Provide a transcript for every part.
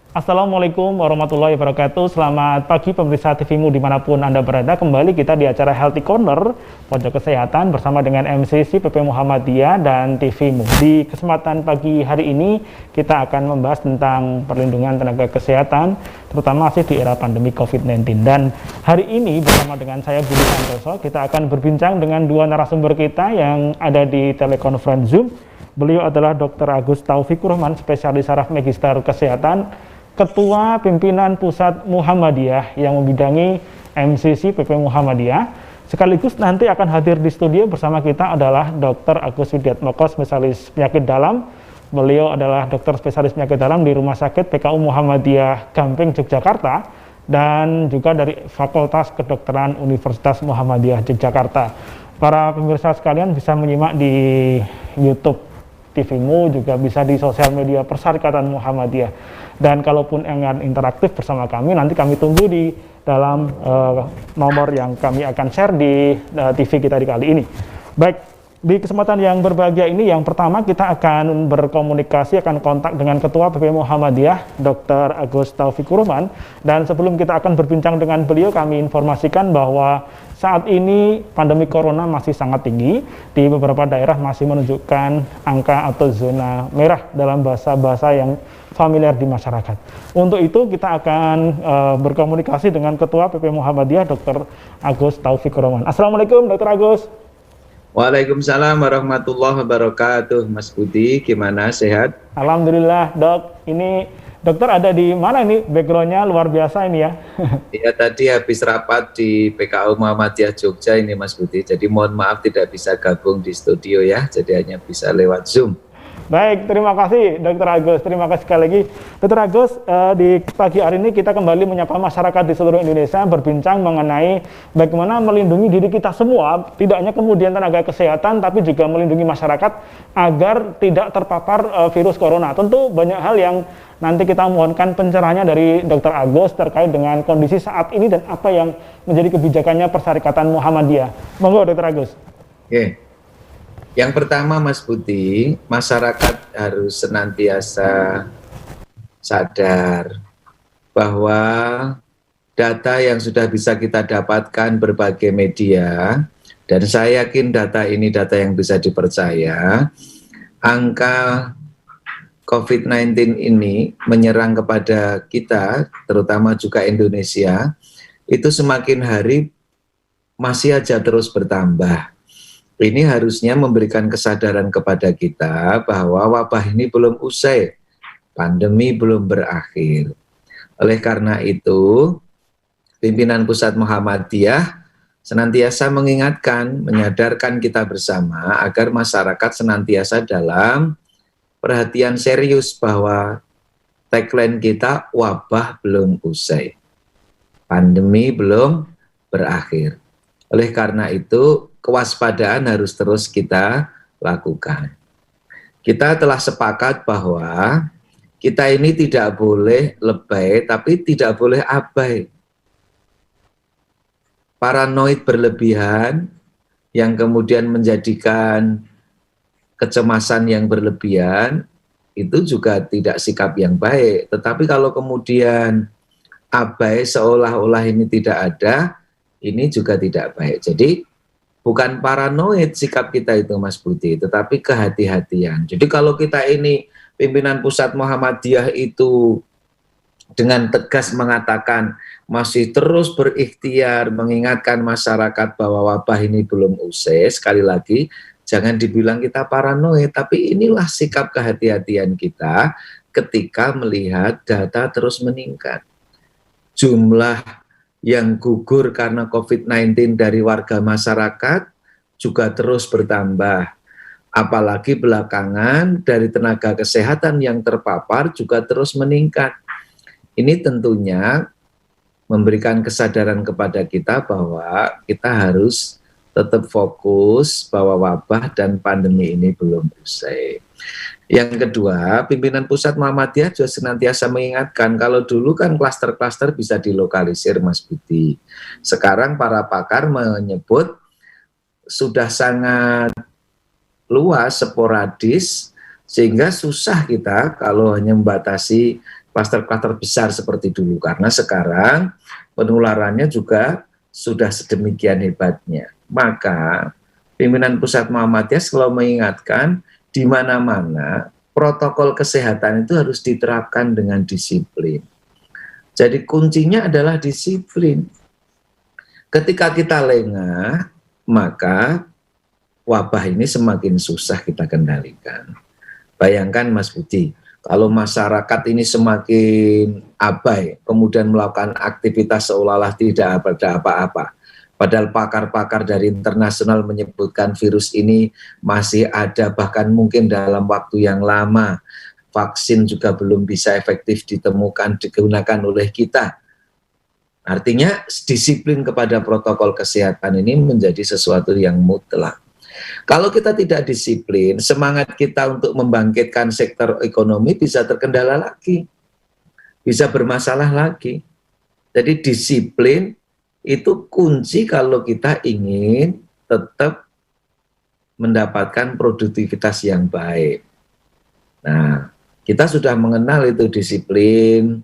Assalamualaikum warahmatullahi wabarakatuh. Selamat pagi pemirsa TVmu dimanapun Anda berada. Kembali kita di acara Healthy Corner, pojok kesehatan bersama dengan MCC PP Muhammadiyah dan TVmu. Di kesempatan pagi hari ini kita akan membahas tentang perlindungan tenaga kesehatan, terutama masih di era pandemi COVID-19. Dan hari ini bersama dengan saya Budi Santoso, kita akan berbincang dengan dua narasumber kita yang ada di telekonferensi Zoom. Beliau adalah Dr. Agus Taufikur Rahman, spesialis saraf magister kesehatan, Ketua Pimpinan Pusat Muhammadiyah yang membidangi MCC PP Muhammadiyah. Sekaligus nanti akan hadir di studio bersama kita adalah Dr. Agus Widiatmoko, spesialis penyakit dalam. Beliau adalah dokter spesialis penyakit dalam di Rumah Sakit PKU Muhammadiyah Gamping, Yogyakarta, dan juga dari Fakultas Kedokteran Universitas Muhammadiyah Yogyakarta. Para pemirsa sekalian bisa menyimak di YouTube TVmu, juga bisa di sosial media Persyarikatan Muhammadiyah. Dan kalaupun ingin interaktif bersama kami, nanti kami tunggu di dalam nomor yang kami akan share di TV kita di kali ini. Baik, di kesempatan yang berbahagia ini, yang pertama kita akan berkomunikasi, akan kontak dengan Ketua PP Muhammadiyah, Dr. Agus Taufikur Rahman. Dan sebelum kita akan berbincang dengan beliau, kami informasikan bahwa saat ini pandemi corona masih sangat tinggi, di beberapa daerah masih menunjukkan angka atau zona merah dalam bahasa-bahasa yang familiar di masyarakat. Untuk itu kita akan berkomunikasi dengan Ketua PP Muhammadiyah, Dr. Agus Taufikur Rahman. Assalamualaikum Dr. Agus. Waalaikumsalam warahmatullahi wabarakatuh. Mas Budi, gimana, sehat? Alhamdulillah dok, ini dokter ada di mana ini? Backgroundnya luar biasa ini ya. Iya, tadi habis rapat di PKU Muhammadiyah Jogja ini Mas Budi, jadi mohon maaf tidak bisa gabung di studio ya, jadi hanya bisa lewat Zoom. Baik, terima kasih Dr. Agus, terima kasih sekali lagi. Dr. Agus, di pagi hari ini kita kembali menyapa masyarakat di seluruh Indonesia, berbincang mengenai bagaimana melindungi diri kita semua, tidak hanya kemudian tenaga kesehatan, tapi juga melindungi masyarakat agar tidak terpapar virus corona. Tentu banyak hal yang nanti kita mohonkan pencerahannya dari Dr. Agus terkait dengan kondisi saat ini dan apa yang menjadi kebijakannya Persyarikatan Muhammadiyah. Monggo Dr. Agus. Oke. Yang pertama Mas Budi, masyarakat harus senantiasa sadar bahwa data yang sudah bisa kita dapatkan berbagai media, dan saya yakin data ini data yang bisa dipercaya, angka COVID-19 ini menyerang kepada kita, terutama juga Indonesia, itu semakin hari masih aja terus bertambah. Ini harusnya memberikan kesadaran kepada kita bahwa wabah ini belum usai, pandemi belum berakhir. Oleh karena itu, pimpinan Pusat Muhammadiyah senantiasa mengingatkan, menyadarkan kita bersama agar masyarakat senantiasa dalam perhatian serius bahwa tagline kita, wabah belum usai, pandemi belum berakhir. Oleh karena itu, kewaspadaan harus terus kita lakukan. Kita telah sepakat bahwa kita ini tidak boleh lebay, tapi tidak boleh abai. Paranoid berlebihan yang kemudian menjadikan kecemasan yang berlebihan, itu juga tidak sikap yang baik. Tetapi kalau kemudian abai seolah-olah ini tidak ada, ini juga tidak baik. Jadi bukan paranoid sikap kita itu Mas Budi, tetapi kehati-hatian. Jadi kalau kita ini pimpinan Pusat Muhammadiyah itu dengan tegas mengatakan, masih terus berikhtiar mengingatkan masyarakat bahwa wabah ini belum usai, sekali lagi jangan dibilang kita paranoid, tapi inilah sikap kehati-hatian kita ketika melihat data terus meningkat. Jumlah yang gugur karena COVID-19 dari warga masyarakat juga terus bertambah. Apalagi belakangan dari tenaga kesehatan yang terpapar juga terus meningkat. Ini tentunya memberikan kesadaran kepada kita bahwa kita harus tetap fokus bahwa wabah dan pandemi ini belum usai. Yang kedua, pimpinan Pusat Muhammadiyah juga senantiasa mengingatkan, kalau dulu kan klaster-klaster bisa dilokalisir Mas Budi. Sekarang para pakar menyebut sudah sangat luas, sporadis, sehingga susah kita kalau hanya membatasi klaster-klaster besar seperti dulu, karena sekarang penularannya juga sudah sedemikian hebatnya. Maka pimpinan pusat Muhammadiyah selalu mengingatkan di mana-mana protokol kesehatan itu harus diterapkan dengan disiplin. Jadi kuncinya adalah disiplin. Ketika kita lengah, maka wabah ini semakin susah kita kendalikan. Bayangkan Mas Budi, kalau masyarakat ini semakin abai, kemudian melakukan aktivitas seolah-olah tidak ada apa-apa. Padahal pakar-pakar dari internasional menyebutkan virus ini masih ada, bahkan mungkin dalam waktu yang lama. Vaksin juga belum bisa efektif ditemukan, digunakan oleh kita. Artinya disiplin kepada protokol kesehatan ini menjadi sesuatu yang mutlak. Kalau kita tidak disiplin, semangat kita untuk membangkitkan sektor ekonomi bisa terkendala lagi, bisa bermasalah lagi. Jadi disiplin itu kunci kalau kita ingin tetap mendapatkan produktivitas yang baik. Nah, kita sudah mengenal itu disiplin,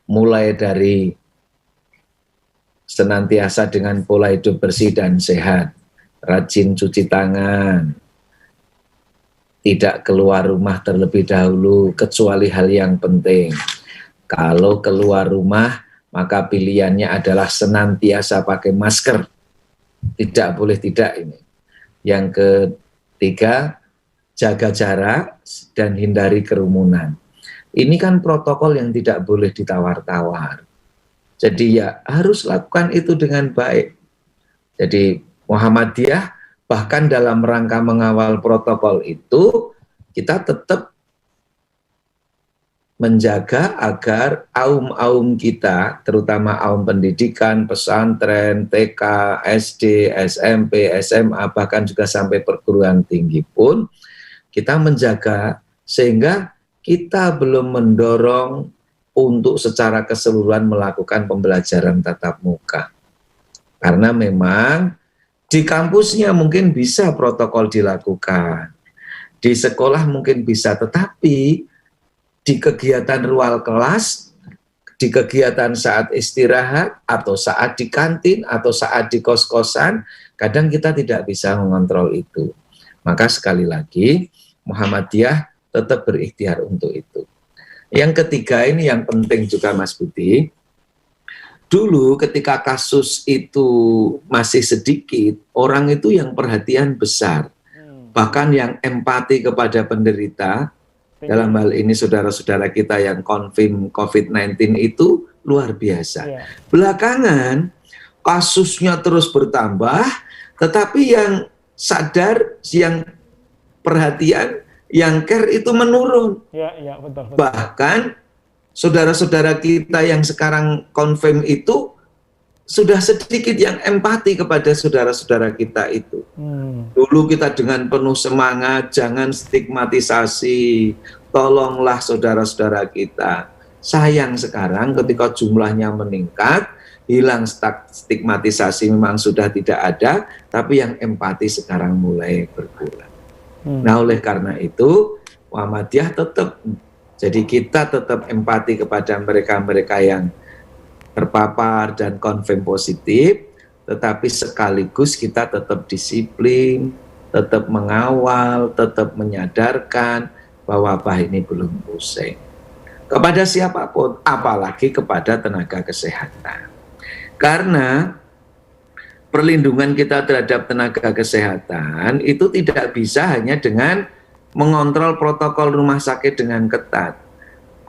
mulai dari senantiasa dengan pola hidup bersih dan sehat, rajin cuci tangan, tidak keluar rumah terlebih dahulu kecuali hal yang penting. Kalau keluar rumah, maka pilihannya adalah senantiasa pakai masker. Tidak boleh tidak ini. Yang ketiga, jaga jarak dan hindari kerumunan. Ini kan protokol yang tidak boleh ditawar-tawar. Jadi ya harus lakukan itu dengan baik. Jadi Muhammadiyah bahkan dalam rangka mengawal protokol itu, kita tetap menjaga agar aum-aum kita, terutama aum pendidikan, pesantren, TK, SD, SMP, SMA, bahkan juga sampai perguruan tinggi pun, kita menjaga sehingga kita belum mendorong untuk secara keseluruhan melakukan pembelajaran tatap muka. Karena memang di kampusnya mungkin bisa protokol dilakukan, di sekolah mungkin bisa, tetapi di kegiatan ruang kelas, di kegiatan saat istirahat, atau saat di kantin, atau saat di kos-kosan, kadang kita tidak bisa mengontrol itu. Maka sekali lagi, Muhammadiyah tetap berikhtiar untuk itu. Yang ketiga ini yang penting juga Mas Budi, dulu ketika kasus itu masih sedikit, orang itu yang perhatian besar, bahkan yang empati kepada penderita, dalam hal ini saudara-saudara kita yang confirm COVID-19 itu luar biasa. Belakangan kasusnya terus bertambah, tetapi yang sadar, yang perhatian, yang care itu menurun. Betul. Bahkan saudara-saudara kita yang sekarang confirm itu sudah sedikit yang empati kepada saudara-saudara kita itu. Dulu kita dengan penuh semangat, jangan stigmatisasi, tolonglah saudara-saudara kita. Sayang sekarang ketika jumlahnya meningkat, hilang stigmatisasi memang sudah tidak ada, tapi yang empati sekarang mulai berkurang. Nah oleh karena itu, Muhammadiyah tetap, jadi kita tetap empati kepada mereka-mereka yang terpapar dan confirm positif, tetapi sekaligus kita tetap disiplin, tetap mengawal, tetap menyadarkan bahwa wabah ini belum usai. Kepada siapapun, apalagi kepada tenaga kesehatan. Karena perlindungan kita terhadap tenaga kesehatan itu tidak bisa hanya dengan mengontrol protokol rumah sakit dengan ketat.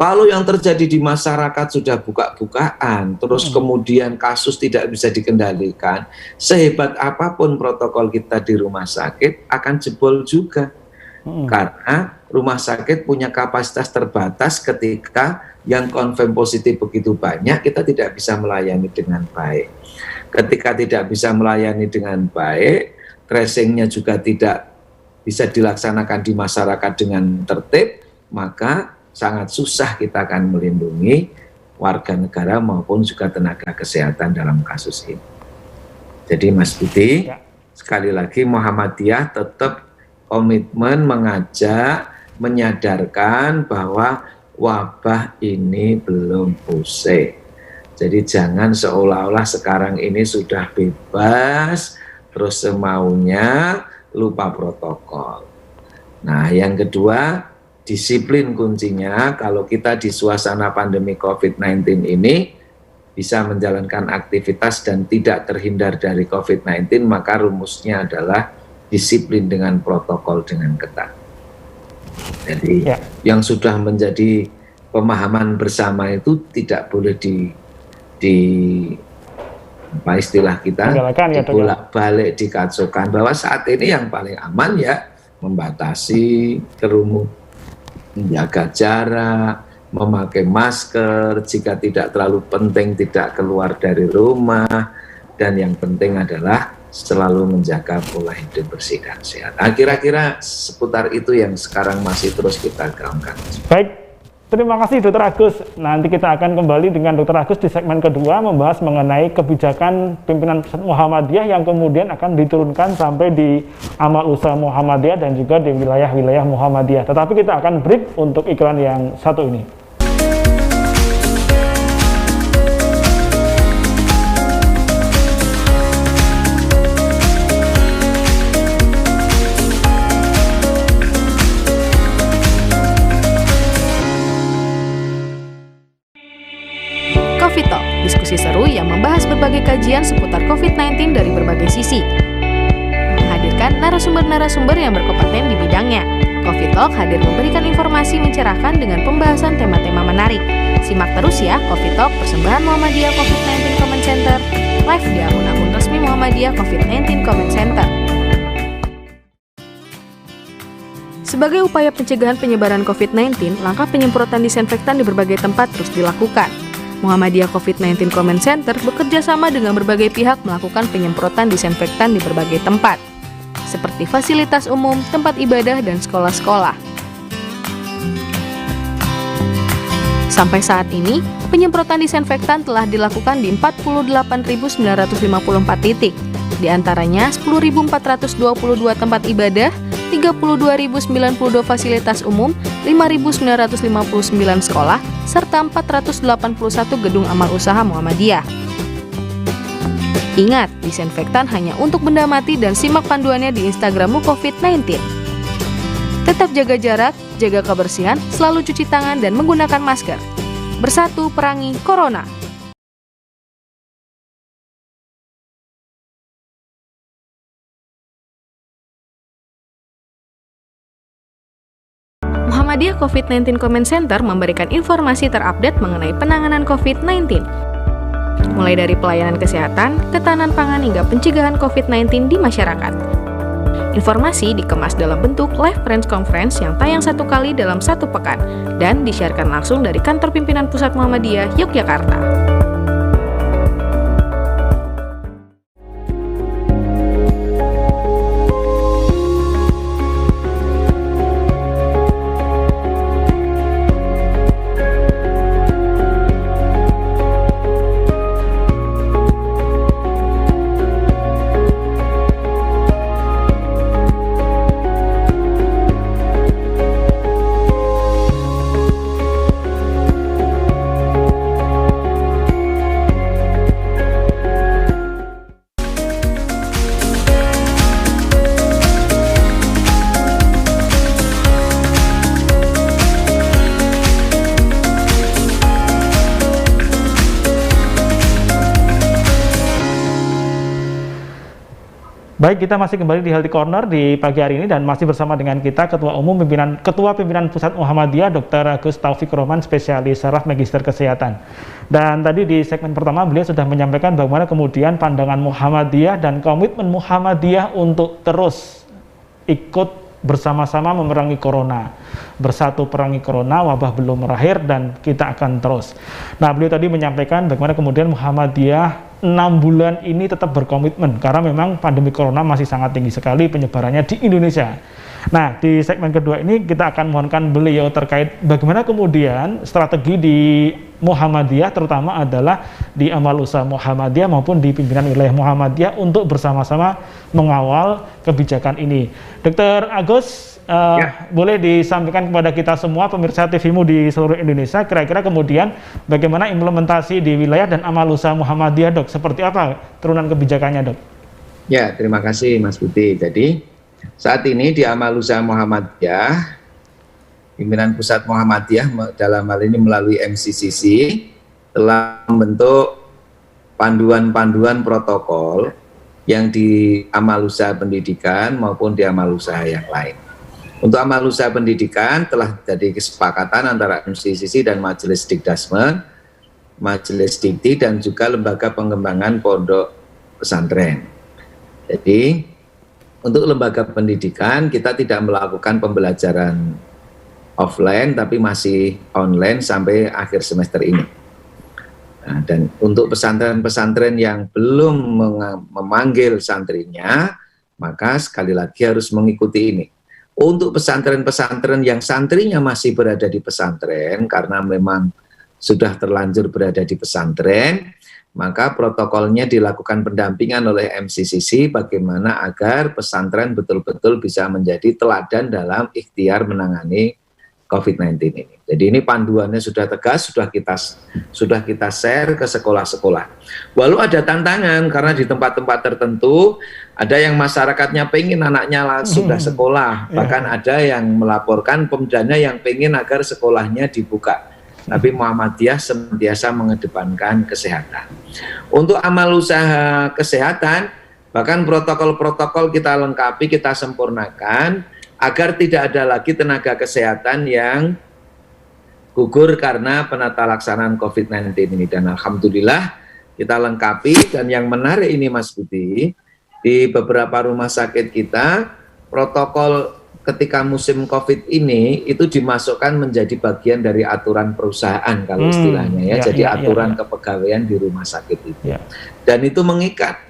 Kalau yang terjadi di masyarakat sudah buka-bukaan, terus kemudian kasus tidak bisa dikendalikan, sehebat apapun protokol kita di rumah sakit akan jebol juga. Karena rumah sakit punya kapasitas terbatas ketika yang confirm positif begitu banyak, kita tidak bisa melayani dengan baik. Ketika tidak bisa melayani dengan baik, tracingnya juga tidak bisa dilaksanakan di masyarakat dengan tertib, maka sangat susah kita akan melindungi warga negara maupun juga tenaga kesehatan dalam kasus ini. Jadi Mas Budi, sekali lagi Muhammadiyah tetap komitmen mengajak, menyadarkan bahwa wabah ini belum usai. Jadi jangan seolah-olah sekarang ini sudah bebas, terus semaunya, lupa protokol. Nah, yang kedua, disiplin kuncinya. Kalau kita di suasana pandemi COVID-19 ini bisa menjalankan aktivitas dan tidak terhindar dari COVID-19, maka rumusnya adalah disiplin dengan protokol dengan ketat. Jadi yang sudah menjadi pemahaman bersama itu tidak boleh apa istilah kita, dibolak-balik, dikacaukan, bahwa saat ini yang paling aman ya membatasi kerumunan, menjaga jarak, memakai masker, jika tidak terlalu penting tidak keluar dari rumah, dan yang penting adalah selalu menjaga pola hidup bersih dan sehat. Nah, kira-kira seputar itu yang sekarang masih terus kita gaungkan. Baik. Terima kasih Dr. Agus. Nanti kita akan kembali dengan Dr. Agus di segmen kedua membahas mengenai kebijakan pimpinan pusat Muhammadiyah yang kemudian akan diturunkan sampai di amal usaha Muhammadiyah dan juga di wilayah-wilayah Muhammadiyah. Tetapi kita akan break untuk iklan yang satu ini. Coffee Talk, diskusi seru yang membahas berbagai kajian seputar COVID-19 dari berbagai sisi. Menghadirkan narasumber-narasumber yang berkompeten di bidangnya. Coffee Talk hadir memberikan informasi mencerahkan dengan pembahasan tema-tema menarik. Simak terus ya Coffee Talk persembahan Muhammadiyah COVID-19 Comment Center, live di akun-akun resmi Muhammadiyah COVID-19 Comment Center. Sebagai upaya pencegahan penyebaran COVID-19, langkah penyemprotan disinfektan di berbagai tempat terus dilakukan. Muhammadiyah COVID-19 Comment Center bekerja sama dengan berbagai pihak melakukan penyemprotan disinfektan di berbagai tempat, seperti fasilitas umum, tempat ibadah, dan sekolah-sekolah. Sampai saat ini, penyemprotan disinfektan telah dilakukan di 48.954 titik, di antaranya 10.422 tempat ibadah, 32.092 fasilitas umum, 5.959 sekolah, serta 481 gedung amal usaha Muhammadiyah. Ingat, disinfektan hanya untuk benda mati dan simak panduannya di Instagrammu COVID-19. Tetap jaga jarak, jaga kebersihan, selalu cuci tangan dan menggunakan masker. Bersatu perangi Corona. Muhammadiyah COVID-19 Comment Center memberikan informasi terupdate mengenai penanganan COVID-19, mulai dari pelayanan kesehatan, ketahanan pangan hingga pencegahan COVID-19 di masyarakat. Informasi dikemas dalam bentuk live press conference yang tayang 1 kali dalam 1 pekan dan disiarkan langsung dari kantor pimpinan pusat Muhammadiyah Yogyakarta. Baik, kita masih kembali di Healthy Corner di pagi hari ini dan masih bersama dengan kita Ketua Pimpinan Pusat Muhammadiyah Dr. Agus Taufik Roman, spesialis saraf magister kesehatan. Dan tadi di segmen pertama beliau sudah menyampaikan bagaimana kemudian pandangan Muhammadiyah dan komitmen Muhammadiyah untuk terus ikut bersama-sama memerangi corona. Bersatu perangi corona, wabah belum berakhir dan kita akan terus. Nah, beliau tadi menyampaikan bagaimana kemudian Muhammadiyah 6 bulan ini tetap berkomitmen karena memang pandemi corona masih sangat tinggi sekali penyebarannya di Indonesia. Nah, di segmen kedua ini kita akan mohonkan beliau terkait bagaimana kemudian strategi di Muhammadiyah, terutama adalah di amal usaha Muhammadiyah maupun di pimpinan wilayah Muhammadiyah untuk bersama-sama mengawal kebijakan ini. Dr. Agus, boleh disampaikan kepada kita semua pemirsa TVMU di seluruh Indonesia, kira-kira kemudian bagaimana implementasi di wilayah dan amal usaha Muhammadiyah, Dok? Seperti apa turunan kebijakannya, Dok? Ya, terima kasih Mas Budi. Jadi saat ini di amal usaha Muhammadiyah, pimpinan pusat Muhammadiyah dalam hal ini melalui MCCC telah membentuk panduan-panduan protokol yang di amal usaha pendidikan maupun di amal usaha yang lain. Untuk amal usaha pendidikan telah jadi kesepakatan antara MCCC dan Majelis Dikdasmen, Majelis Dikti, dan juga Lembaga Pengembangan Pondok Pesantren. Jadi untuk lembaga pendidikan kita tidak melakukan pembelajaran offline tapi masih online sampai akhir semester ini. Nah, dan untuk pesantren-pesantren yang belum memanggil santrinya, maka sekali lagi harus mengikuti ini. Untuk pesantren-pesantren yang santrinya masih berada di pesantren karena memang sudah terlanjur berada di pesantren, maka protokolnya dilakukan pendampingan oleh MCCC bagaimana agar pesantren betul-betul bisa menjadi teladan dalam ikhtiar menangani COVID-19 ini. Jadi ini panduannya sudah tegas, sudah kita share ke sekolah-sekolah. Walau ada tantangan karena di tempat-tempat tertentu ada yang masyarakatnya pengen anaknya sudah sekolah, bahkan ada yang melaporkan pemdanya yang pengen agar sekolahnya dibuka. Tapi Muhammadiyah senantiasa mengedepankan kesehatan. Untuk amal usaha kesehatan, bahkan protokol-protokol kita lengkapi, kita sempurnakan, agar tidak ada lagi tenaga kesehatan yang gugur karena penata laksanaan COVID-19 ini. Dan alhamdulillah kita lengkapi, dan yang menarik ini Mas Budi, di beberapa rumah sakit kita, protokol ketika musim COVID ini itu dimasukkan menjadi bagian dari aturan perusahaan kalau istilahnya ya, jadi aturan kepegawaian di rumah sakit itu. Dan itu mengikat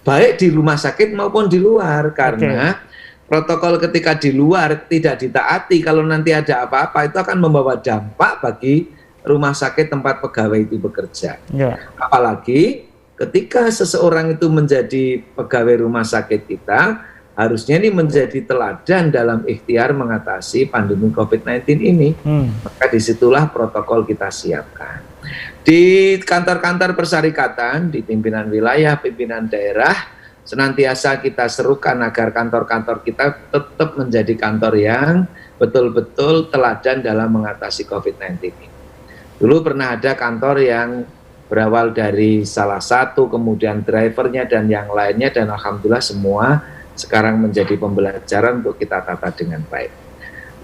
baik di rumah sakit maupun di luar, karena protokol ketika di luar tidak ditaati, kalau nanti ada apa-apa itu akan membawa dampak bagi rumah sakit tempat pegawai itu bekerja. Apalagi ketika seseorang itu menjadi pegawai rumah sakit kita, harusnya ini menjadi teladan dalam ikhtiar mengatasi pandemi COVID-19 ini. Maka disitulah protokol kita siapkan. Di kantor-kantor persyarikatan, di pimpinan wilayah, pimpinan daerah, senantiasa kita serukan agar kantor-kantor kita tetap menjadi kantor yang betul-betul teladan dalam mengatasi COVID-19 ini. Dulu pernah ada kantor yang berawal dari salah satu, kemudian drivernya dan yang lainnya, dan alhamdulillah semua sekarang menjadi pembelajaran untuk kita tata dengan baik.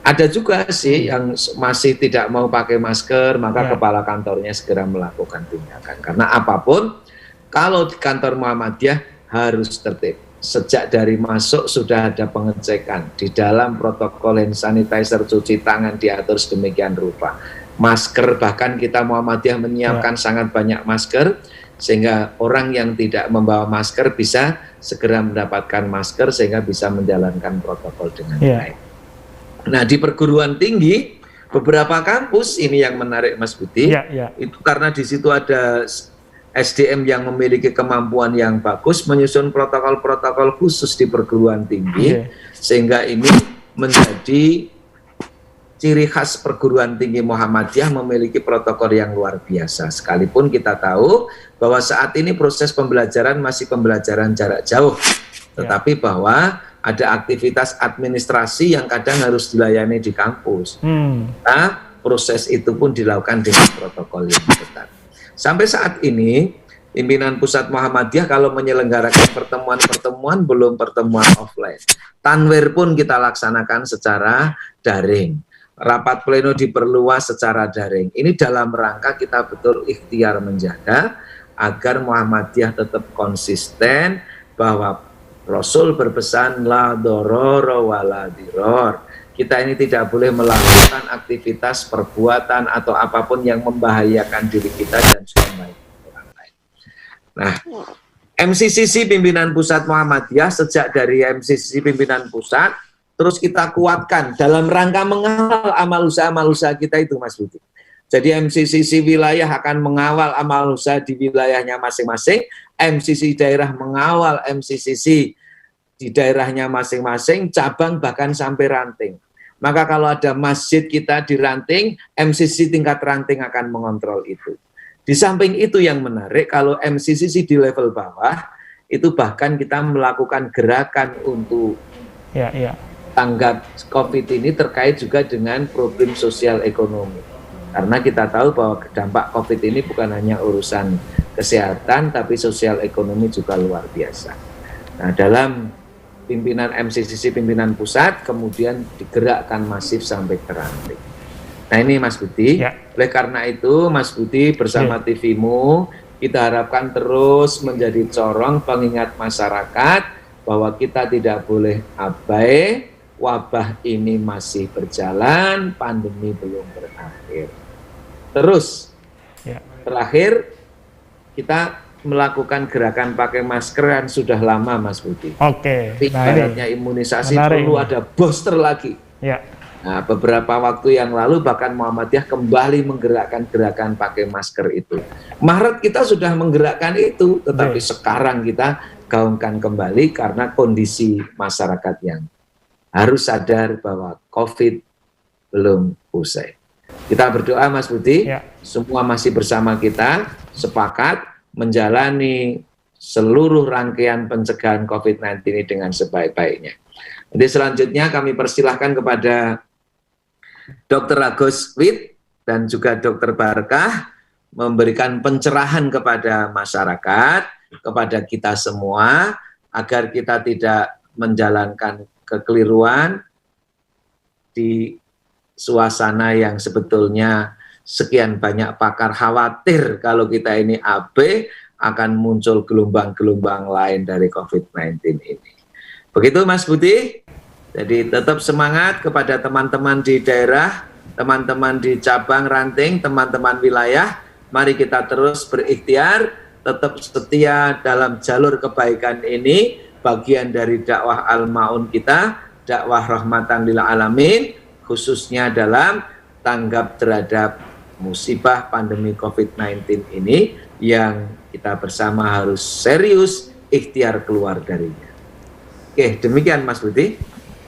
Ada juga sih yang masih tidak mau pakai masker, maka kepala kantornya segera melakukan tindakan. Karena apapun, kalau di kantor Muhammadiyah harus tertib. Sejak dari masuk sudah ada pengecekan. Di dalam protokol hand sanitizer, cuci tangan diatur sedemikian rupa. Masker, bahkan kita Muhammadiyah menyiapkan sangat banyak masker, sehingga orang yang tidak membawa masker bisa segera mendapatkan masker sehingga bisa menjalankan protokol dengan baik. Nah, di perguruan tinggi beberapa kampus ini yang menarik Mas Budi, itu karena di situ ada SDM yang memiliki kemampuan yang bagus menyusun protokol-protokol khusus di perguruan tinggi, sehingga ini menjadi ciri khas perguruan tinggi Muhammadiyah memiliki protokol yang luar biasa. Sekalipun kita tahu bahwa saat ini proses pembelajaran masih pembelajaran jarak jauh, tetapi bahwa ada aktivitas administrasi yang kadang harus dilayani di kampus. Nah, proses itu pun dilakukan dengan protokol yang ketat. Sampai saat ini, pimpinan pusat Muhammadiyah kalau menyelenggarakan pertemuan-pertemuan belum pertemuan offline. Tanwir pun kita laksanakan secara daring. Rapat pleno diperluas secara daring. Ini dalam rangka kita betul ikhtiar menjaga agar Muhammadiyah tetap konsisten bahwa Rasul berpesan la dororo wala diror. Kita ini tidak boleh melakukan aktivitas perbuatan atau apapun yang membahayakan diri kita dan juga orang lain. Nah, MCCC pimpinan pusat Muhammadiyah, sejak dari MCCC pimpinan pusat terus kita kuatkan dalam rangka mengawal amal usaha kita itu Mas Budi. Jadi MCCC wilayah akan mengawal amal usaha di wilayahnya masing-masing, MCCC daerah mengawal MCCC di daerahnya masing-masing, cabang bahkan sampai ranting. Maka kalau ada masjid kita di ranting, MCC tingkat ranting akan mengontrol itu. Di samping itu yang menarik, kalau MCC di level bawah, itu bahkan kita melakukan gerakan untuk tanggap COVID ini terkait juga dengan problem sosial ekonomi. Karena kita tahu bahwa dampak COVID ini bukan hanya urusan kesehatan, tapi sosial ekonomi juga luar biasa. Nah, dalam pimpinan MCCC, pimpinan pusat, kemudian digerakkan masif sampai ke ranting. Nah ini Mas Budi, oleh karena itu Mas Budi bersama TVmu, kita harapkan terus menjadi corong pengingat masyarakat bahwa kita tidak boleh abai, wabah ini masih berjalan, pandemi belum berakhir. Terus, terakhir kita melakukan gerakan pakai masker kan sudah lama Mas Budi. Oke. Ibaratnya imunisasi perlu ada booster lagi. Nah, beberapa waktu yang lalu bahkan Muhammadiyah kembali menggerakkan gerakan pakai masker itu. Maret kita sudah menggerakkan itu, tetapi sekarang kita gaungkan kembali karena kondisi masyarakat yang harus sadar bahwa COVID belum usai. Kita berdoa Mas Budi, semua masih bersama kita, sepakat menjalani seluruh rangkaian pencegahan COVID-19 ini dengan sebaik-baiknya. Jadi selanjutnya kami persilahkan kepada Dr. Agus Wit dan juga Dr. Barkah memberikan pencerahan kepada masyarakat, kepada kita semua, agar kita tidak menjalankan kekeliruan di suasana yang sebetulnya sekian banyak pakar khawatir kalau kita ini AB akan muncul gelombang-gelombang lain dari COVID-19 ini. Begitu Mas Budi, jadi tetap semangat kepada teman-teman di daerah, teman-teman di cabang ranting, teman-teman wilayah, mari kita terus berikhtiar, tetap setia dalam jalur kebaikan ini, bagian dari dakwah Al-Ma'un kita, dakwah rahmatan lil alamin, khususnya dalam tanggap terhadap musibah pandemi COVID-19 ini yang kita bersama harus serius ikhtiar keluar darinya. Oke, demikian Mas Budi.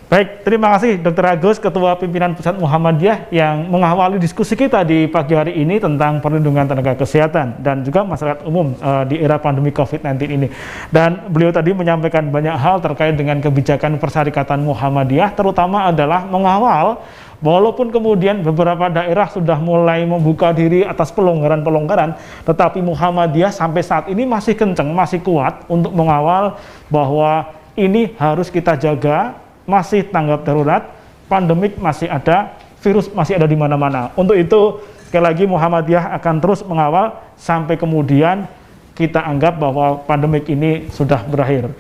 Baik, terima kasih Dr. Agus, Ketua Pimpinan Pusat Muhammadiyah yang mengawali diskusi kita di pagi hari ini tentang perlindungan tenaga kesehatan dan juga masyarakat umum di era pandemi COVID-19 ini. Dan beliau tadi menyampaikan banyak hal terkait dengan kebijakan Persyarikatan Muhammadiyah, terutama adalah mengawal walaupun kemudian beberapa daerah sudah mulai membuka diri atas pelonggaran-pelonggaran, tetapi Muhammadiyah sampai saat ini masih kencang, masih kuat untuk mengawal bahwa ini harus kita jaga, masih tanggap darurat, pandemik masih ada, virus masih ada di mana-mana. Untuk itu, sekali lagi Muhammadiyah akan terus mengawal sampai kemudian kita anggap bahwa pandemik ini sudah berakhir.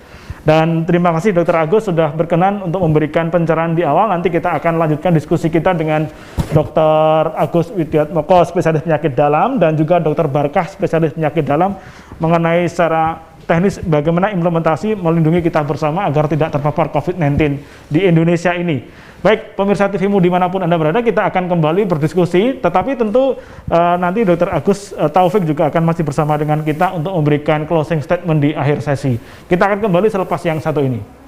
Dan terima kasih Dr. Agus sudah berkenan untuk memberikan pencerahan di awal. Nanti kita akan lanjutkan diskusi kita dengan Dr. Agus Widiatmoko, spesialis penyakit dalam, dan juga Dr. Barkah, spesialis penyakit dalam, mengenai secara teknis bagaimana implementasi melindungi kita bersama agar tidak terpapar COVID-19 di Indonesia ini. Baik, pemirsa TVmu dimanapun Anda berada, kita akan kembali berdiskusi, tetapi tentu nanti Dr. Agus Taufik juga akan masih bersama dengan kita untuk memberikan closing statement di akhir sesi. Kita akan kembali selepas yang satu ini.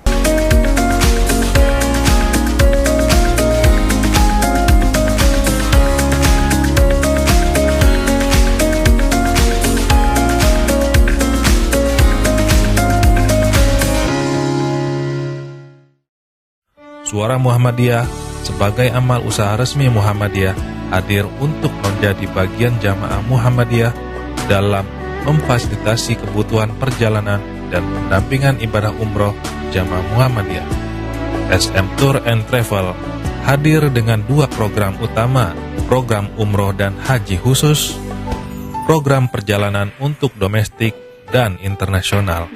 Suara Muhammadiyah sebagai amal usaha resmi Muhammadiyah hadir untuk menjadi bagian jamaah Muhammadiyah dalam memfasilitasi kebutuhan perjalanan dan pendampingan ibadah umroh jamaah Muhammadiyah. SM Tour and Travel hadir dengan dua program utama, program umroh dan haji khusus, program perjalanan untuk domestik dan internasional.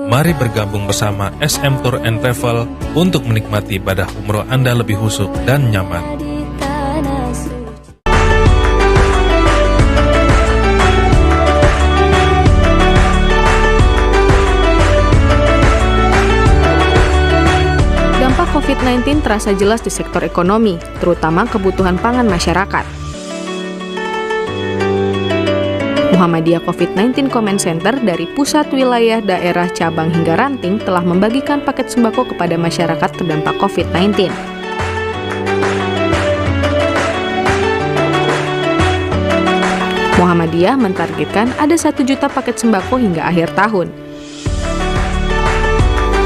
Mari bergabung bersama SM Tour and Travel untuk menikmati ibadah umroh Anda lebih khusyuk dan nyaman. Dampak COVID-19 terasa jelas di sektor ekonomi, terutama kebutuhan pangan masyarakat. Muhammadiyah COVID-19 Comment Center dari pusat, wilayah, daerah, cabang hingga ranting telah membagikan paket sembako kepada masyarakat terdampak COVID-19. Muhammadiyah mentargetkan ada 1 juta paket sembako hingga akhir tahun.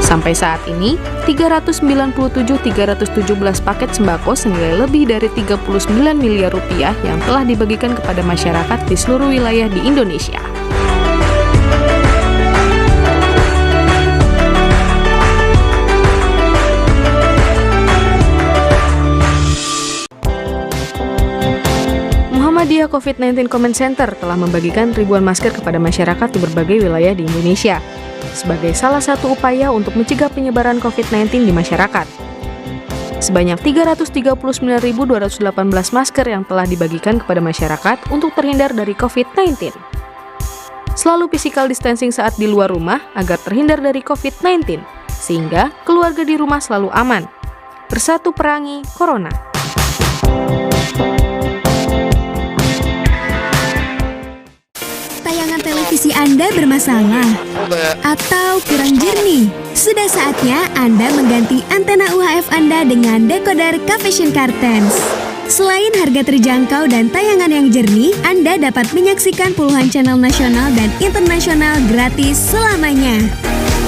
Sampai saat ini, 397.317 paket sembako senilai lebih dari 39 miliar rupiah yang telah dibagikan kepada masyarakat di seluruh wilayah di Indonesia. Muhammadiyah COVID-19 Comment Center telah membagikan ribuan masker kepada masyarakat di berbagai wilayah di Indonesia sebagai salah satu upaya untuk mencegah penyebaran COVID-19 di masyarakat. Sebanyak 339.218 masker yang telah dibagikan kepada masyarakat untuk terhindar dari COVID-19. Selalu physical distancing saat di luar rumah agar terhindar dari COVID-19, sehingga keluarga di rumah selalu aman. Bersatu perangi Corona. Tayangan televisi Anda bermasalah atau kurang jernih? Sudah saatnya Anda mengganti antena UHF Anda dengan decoder Cavision Cartens. Selain harga terjangkau dan tayangan yang jernih, Anda dapat menyaksikan puluhan channel nasional dan internasional gratis selamanya.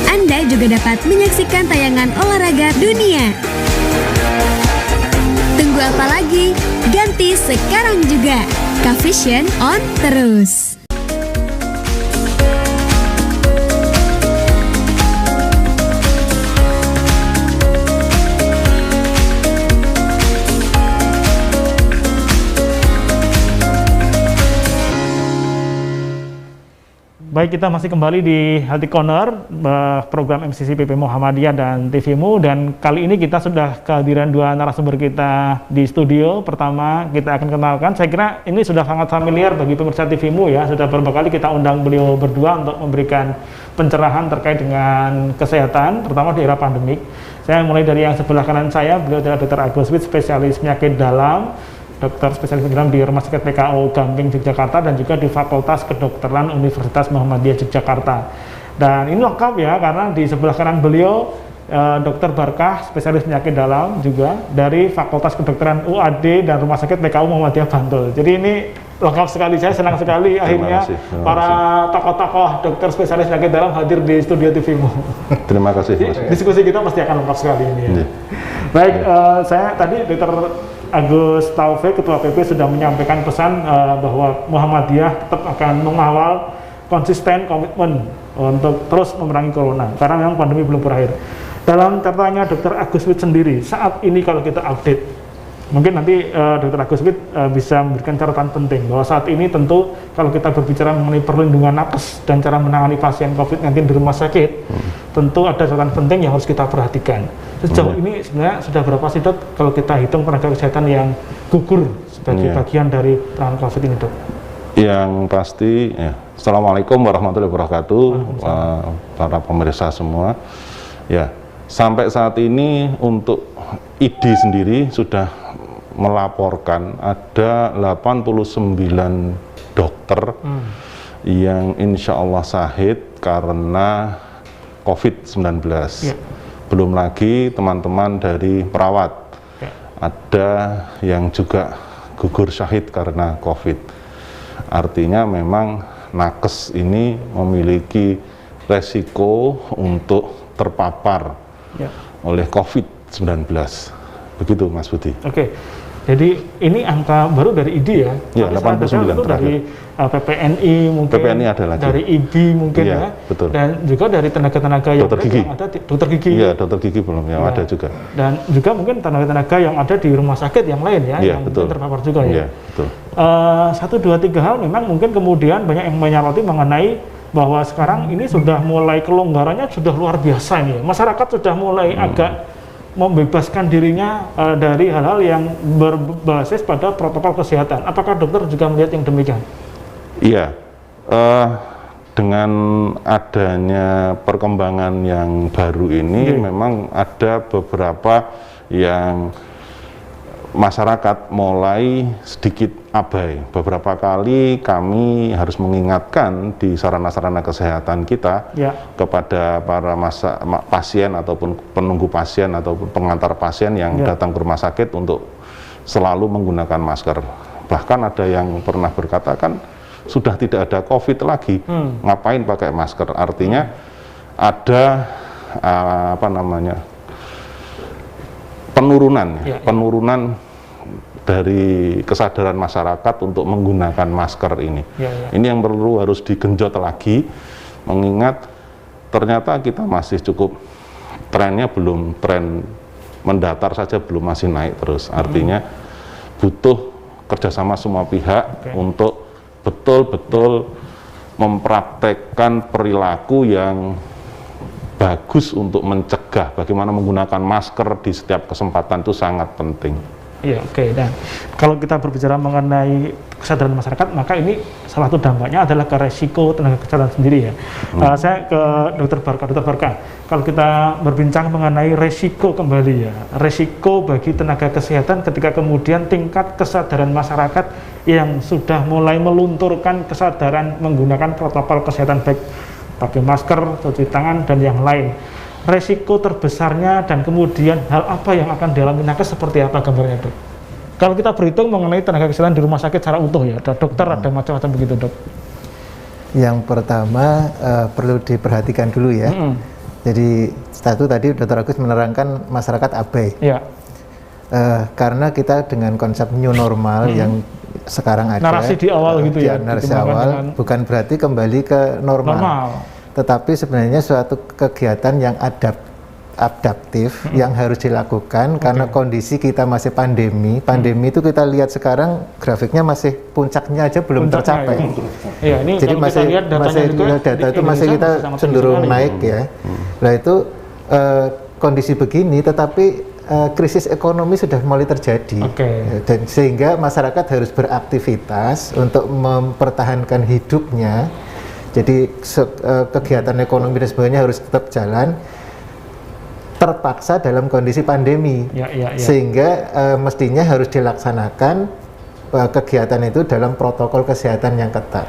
Anda juga dapat menyaksikan tayangan olahraga dunia. Tunggu apa lagi? Ganti sekarang juga. Cavision on terus. Baik, kita masih kembali di Healthy Corner, program MCC PP Muhammadiyah dan TVMU, dan kali ini kita sudah kehadiran 2 narasumber kita di studio. Pertama, kita akan kenalkan, saya kira ini sudah sangat familiar bagi pemirsa TVMU ya, sudah beberapa kali kita undang beliau berdua untuk memberikan pencerahan terkait dengan kesehatan, terutama di era pandemik. Saya mulai dari yang sebelah kanan saya, beliau adalah Dr. Agus Wit, spesialis penyakit dalam, dokter spesialis dalam di Rumah Sakit PKO Gamping Yogyakarta dan juga di Fakultas Kedokteran Universitas Muhammadiyah Yogyakarta. Dan ini lengkap ya, karena di sebelah kanan beliau Dr. Barkah, spesialis penyakit dalam juga dari Fakultas Kedokteran UAD dan Rumah Sakit PKO Muhammadiyah Bantul. Jadi ini lengkap sekali, saya senang sekali akhirnya para tokoh-tokoh dokter spesialis penyakit dalam hadir di studio TVMU. Terima kasih. Diskusi kita pasti akan lengkap sekali ini ya. Baik, saya tadi Dr. Agus Taufik, Ketua PP, sudah menyampaikan pesan bahwa Muhammadiyah tetap akan mengawal konsisten komitmen untuk terus memerangi Corona, karena memang pandemi belum berakhir. Dalam catatannya Dr. Agus Wit sendiri, saat ini kalau kita update, mungkin nanti Dr. Agus Wit bisa memberikan catatan penting, bahwa saat ini tentu kalau kita berbicara mengenai perlindungan nakes dan cara menangani pasien COVID-19 di rumah sakit, tentu ada catatan penting yang harus kita perhatikan. Sejauh ini sebenarnya sudah berapa sih Dok kalau kita hitung tenaga kesehatan yang gugur sebagai bagian dari penanganan COVID ini Dok? Yang pasti, ya, Assalamualaikum warahmatullahi wabarakatuh, para pemirsa semua. Ya, sampai saat ini untuk ID sendiri sudah melaporkan ada 89 dokter yang insya Allah syahid karena COVID-19. Belum lagi teman-teman dari perawat, ada yang juga gugur syahid karena COVID. Artinya memang nakes ini memiliki resiko untuk terpapar oleh COVID-19. Begitu Mas Budi. Oke. Jadi ini angka baru dari ID ya? Ya, 89 itu dari PPNI mungkin, PPNI ada lagi. Dari IBI mungkin ya, betul. Dan juga dari tenaga yang dokter gigi. Yang ada dokter gigi. Iya, dokter gigi belum, yang ada juga. Dan juga mungkin tenaga yang ada di rumah sakit yang lain ya, yang mungkin terpapar juga ya. Iya, betul. 1, 2, 3 hal memang mungkin kemudian banyak yang menyoroti mengenai bahwa sekarang ini sudah mulai kelonggarannya sudah luar biasa ini. Masyarakat sudah mulai agak membebaskan dirinya dari hal-hal yang berbasis pada protokol kesehatan. Apakah dokter juga melihat yang demikian? Iya, dengan adanya perkembangan yang baru ini memang ada beberapa yang masyarakat mulai sedikit abai. Beberapa kali kami harus mengingatkan di sarana-sarana kesehatan kita kepada para pasien ataupun penunggu pasien ataupun pengantar pasien yang datang ke rumah sakit untuk selalu menggunakan masker. Bahkan ada yang pernah berkata, kan sudah tidak ada COVID lagi, ngapain pakai masker? Artinya ada penurunan dari kesadaran masyarakat untuk menggunakan masker ini. Ini yang harus digenjot lagi, mengingat ternyata kita masih cukup, trennya belum tren mendatar saja, belum, masih naik terus. Artinya butuh kerjasama semua pihak untuk betul-betul mempraktekkan perilaku yang bagus untuk mencegah. Bagaimana menggunakan masker di setiap kesempatan itu sangat penting. Iya, oke. Dan kalau kita berbicara mengenai kesadaran masyarakat, maka ini salah satu dampaknya adalah ke resiko tenaga kesehatan sendiri ya. Saya ke Dr. Barka. Kalau kita berbincang mengenai resiko kembali ya, resiko bagi tenaga kesehatan ketika kemudian tingkat kesadaran masyarakat yang sudah mulai melunturkan kesadaran menggunakan protokol kesehatan, baik pakai masker, cuci tangan, dan yang lain. Resiko terbesarnya dan kemudian hal apa yang akan dialami nakes seperti apa gambarnya, Dok? Kalau kita berhitung mengenai tenaga kesehatan di rumah sakit secara utuh ya, ada dokter, ada macam-macam begitu, Dok. Yang pertama perlu diperhatikan dulu ya. Jadi satu tadi Dr. Agus menerangkan masyarakat abai. Karena kita dengan konsep new normal yang sekarang ada, narasi di awal gitu ya, narasi awal bukan berarti kembali ke normal. Tetapi sebenarnya suatu kegiatan yang adaptif yang harus dilakukan karena kondisi kita masih pandemi. Pandemi itu kita lihat sekarang grafiknya masih puncaknya aja belum tercapai. Ini jadi masih data itu masih kita cenderung naik ya. Nah itu kondisi begini, tetapi krisis ekonomi sudah mulai terjadi, dan sehingga masyarakat harus beraktivitas untuk mempertahankan hidupnya. Jadi kegiatan ekonomi dan sebagainya harus tetap jalan, terpaksa dalam kondisi pandemi, sehingga mestinya harus dilaksanakan kegiatan itu dalam protokol kesehatan yang ketat.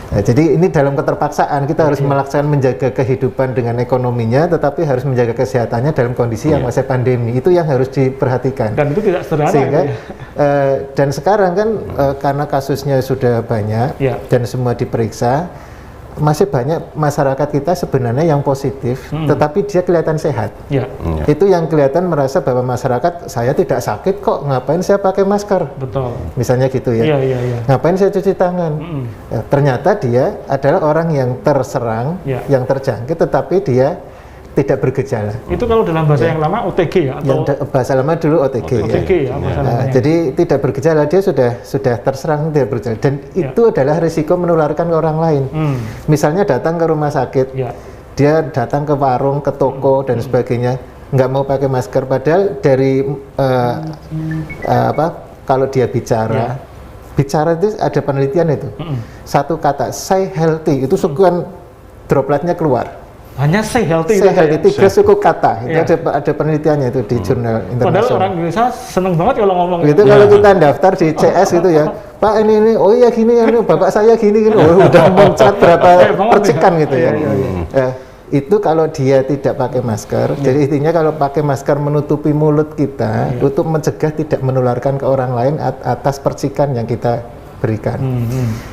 Nah, jadi ini dalam keterpaksaan kita harus melaksanakan menjaga kehidupan dengan ekonominya, tetapi harus menjaga kesehatannya dalam kondisi yang masih pandemi. Itu yang harus diperhatikan. Dan itu tidak sederhana. Sehingga dan sekarang kan karena kasusnya sudah banyak dan semua diperiksa, masih banyak masyarakat kita sebenarnya yang positif, tetapi dia kelihatan sehat. Itu yang kelihatan merasa bahwa masyarakat, saya tidak sakit kok, ngapain saya pakai masker? Betul. Misalnya gitu ya. Ngapain saya cuci tangan? Ternyata dia adalah orang yang terserang, yang terjangkit, tetapi dia tidak bergejala. Itu kalau dalam bahasa yang lama OTG ya? Atau bahasa lama dulu OTG. Jadi tidak bergejala, dia sudah terserang, tidak bergejala. Dan itu adalah risiko menularkan ke orang lain. Misalnya datang ke rumah sakit, dia datang ke warung, ke toko, dan sebagainya, nggak mau pakai masker. Padahal dari kalau dia bicara itu ada penelitian itu. Satu kata, say healthy, itu sukuan dropletnya keluar. Hanya say healthy, 3 suku kata. Itu ada penelitiannya itu di jurnal internasional. Padahal orang Indonesia seneng banget kalau ngomong itu. Kalau kita daftar di CS gitu ya, Pak ini, oh iya gini, bapak saya gini, udah muncrat berapa percikan gitu ya. Itu kalau dia tidak pakai masker. Jadi intinya kalau pakai masker menutupi mulut kita untuk mencegah tidak menularkan ke orang lain atas percikan yang kita berikan.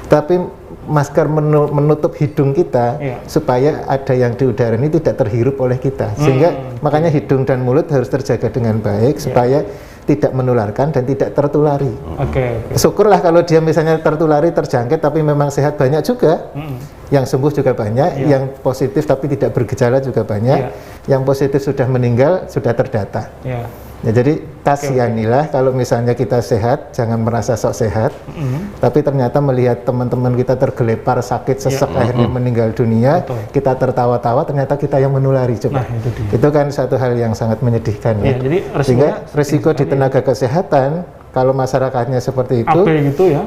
Tapi masker menutup hidung kita supaya ada yang di udara ini tidak terhirup oleh kita, sehingga makanya hidung dan mulut harus terjaga dengan baik supaya tidak menularkan dan tidak tertulari. Syukurlah kalau dia misalnya tertulari, terjangkit tapi memang sehat, banyak juga. Yang sembuh juga banyak, yang positif tapi tidak bergejala juga banyak, yang positif sudah meninggal sudah terdata. Ya, jadi kasihanilah kalau misalnya kita sehat, jangan merasa sok sehat, tapi ternyata melihat teman-teman kita tergelepar sakit sesek akhirnya meninggal dunia, kita tertawa-tawa, ternyata kita yang menulari. Coba, itu kan satu hal yang sangat menyedihkan ya. Jadi sehingga risiko di tenaga kesehatan kalau masyarakatnya seperti itu,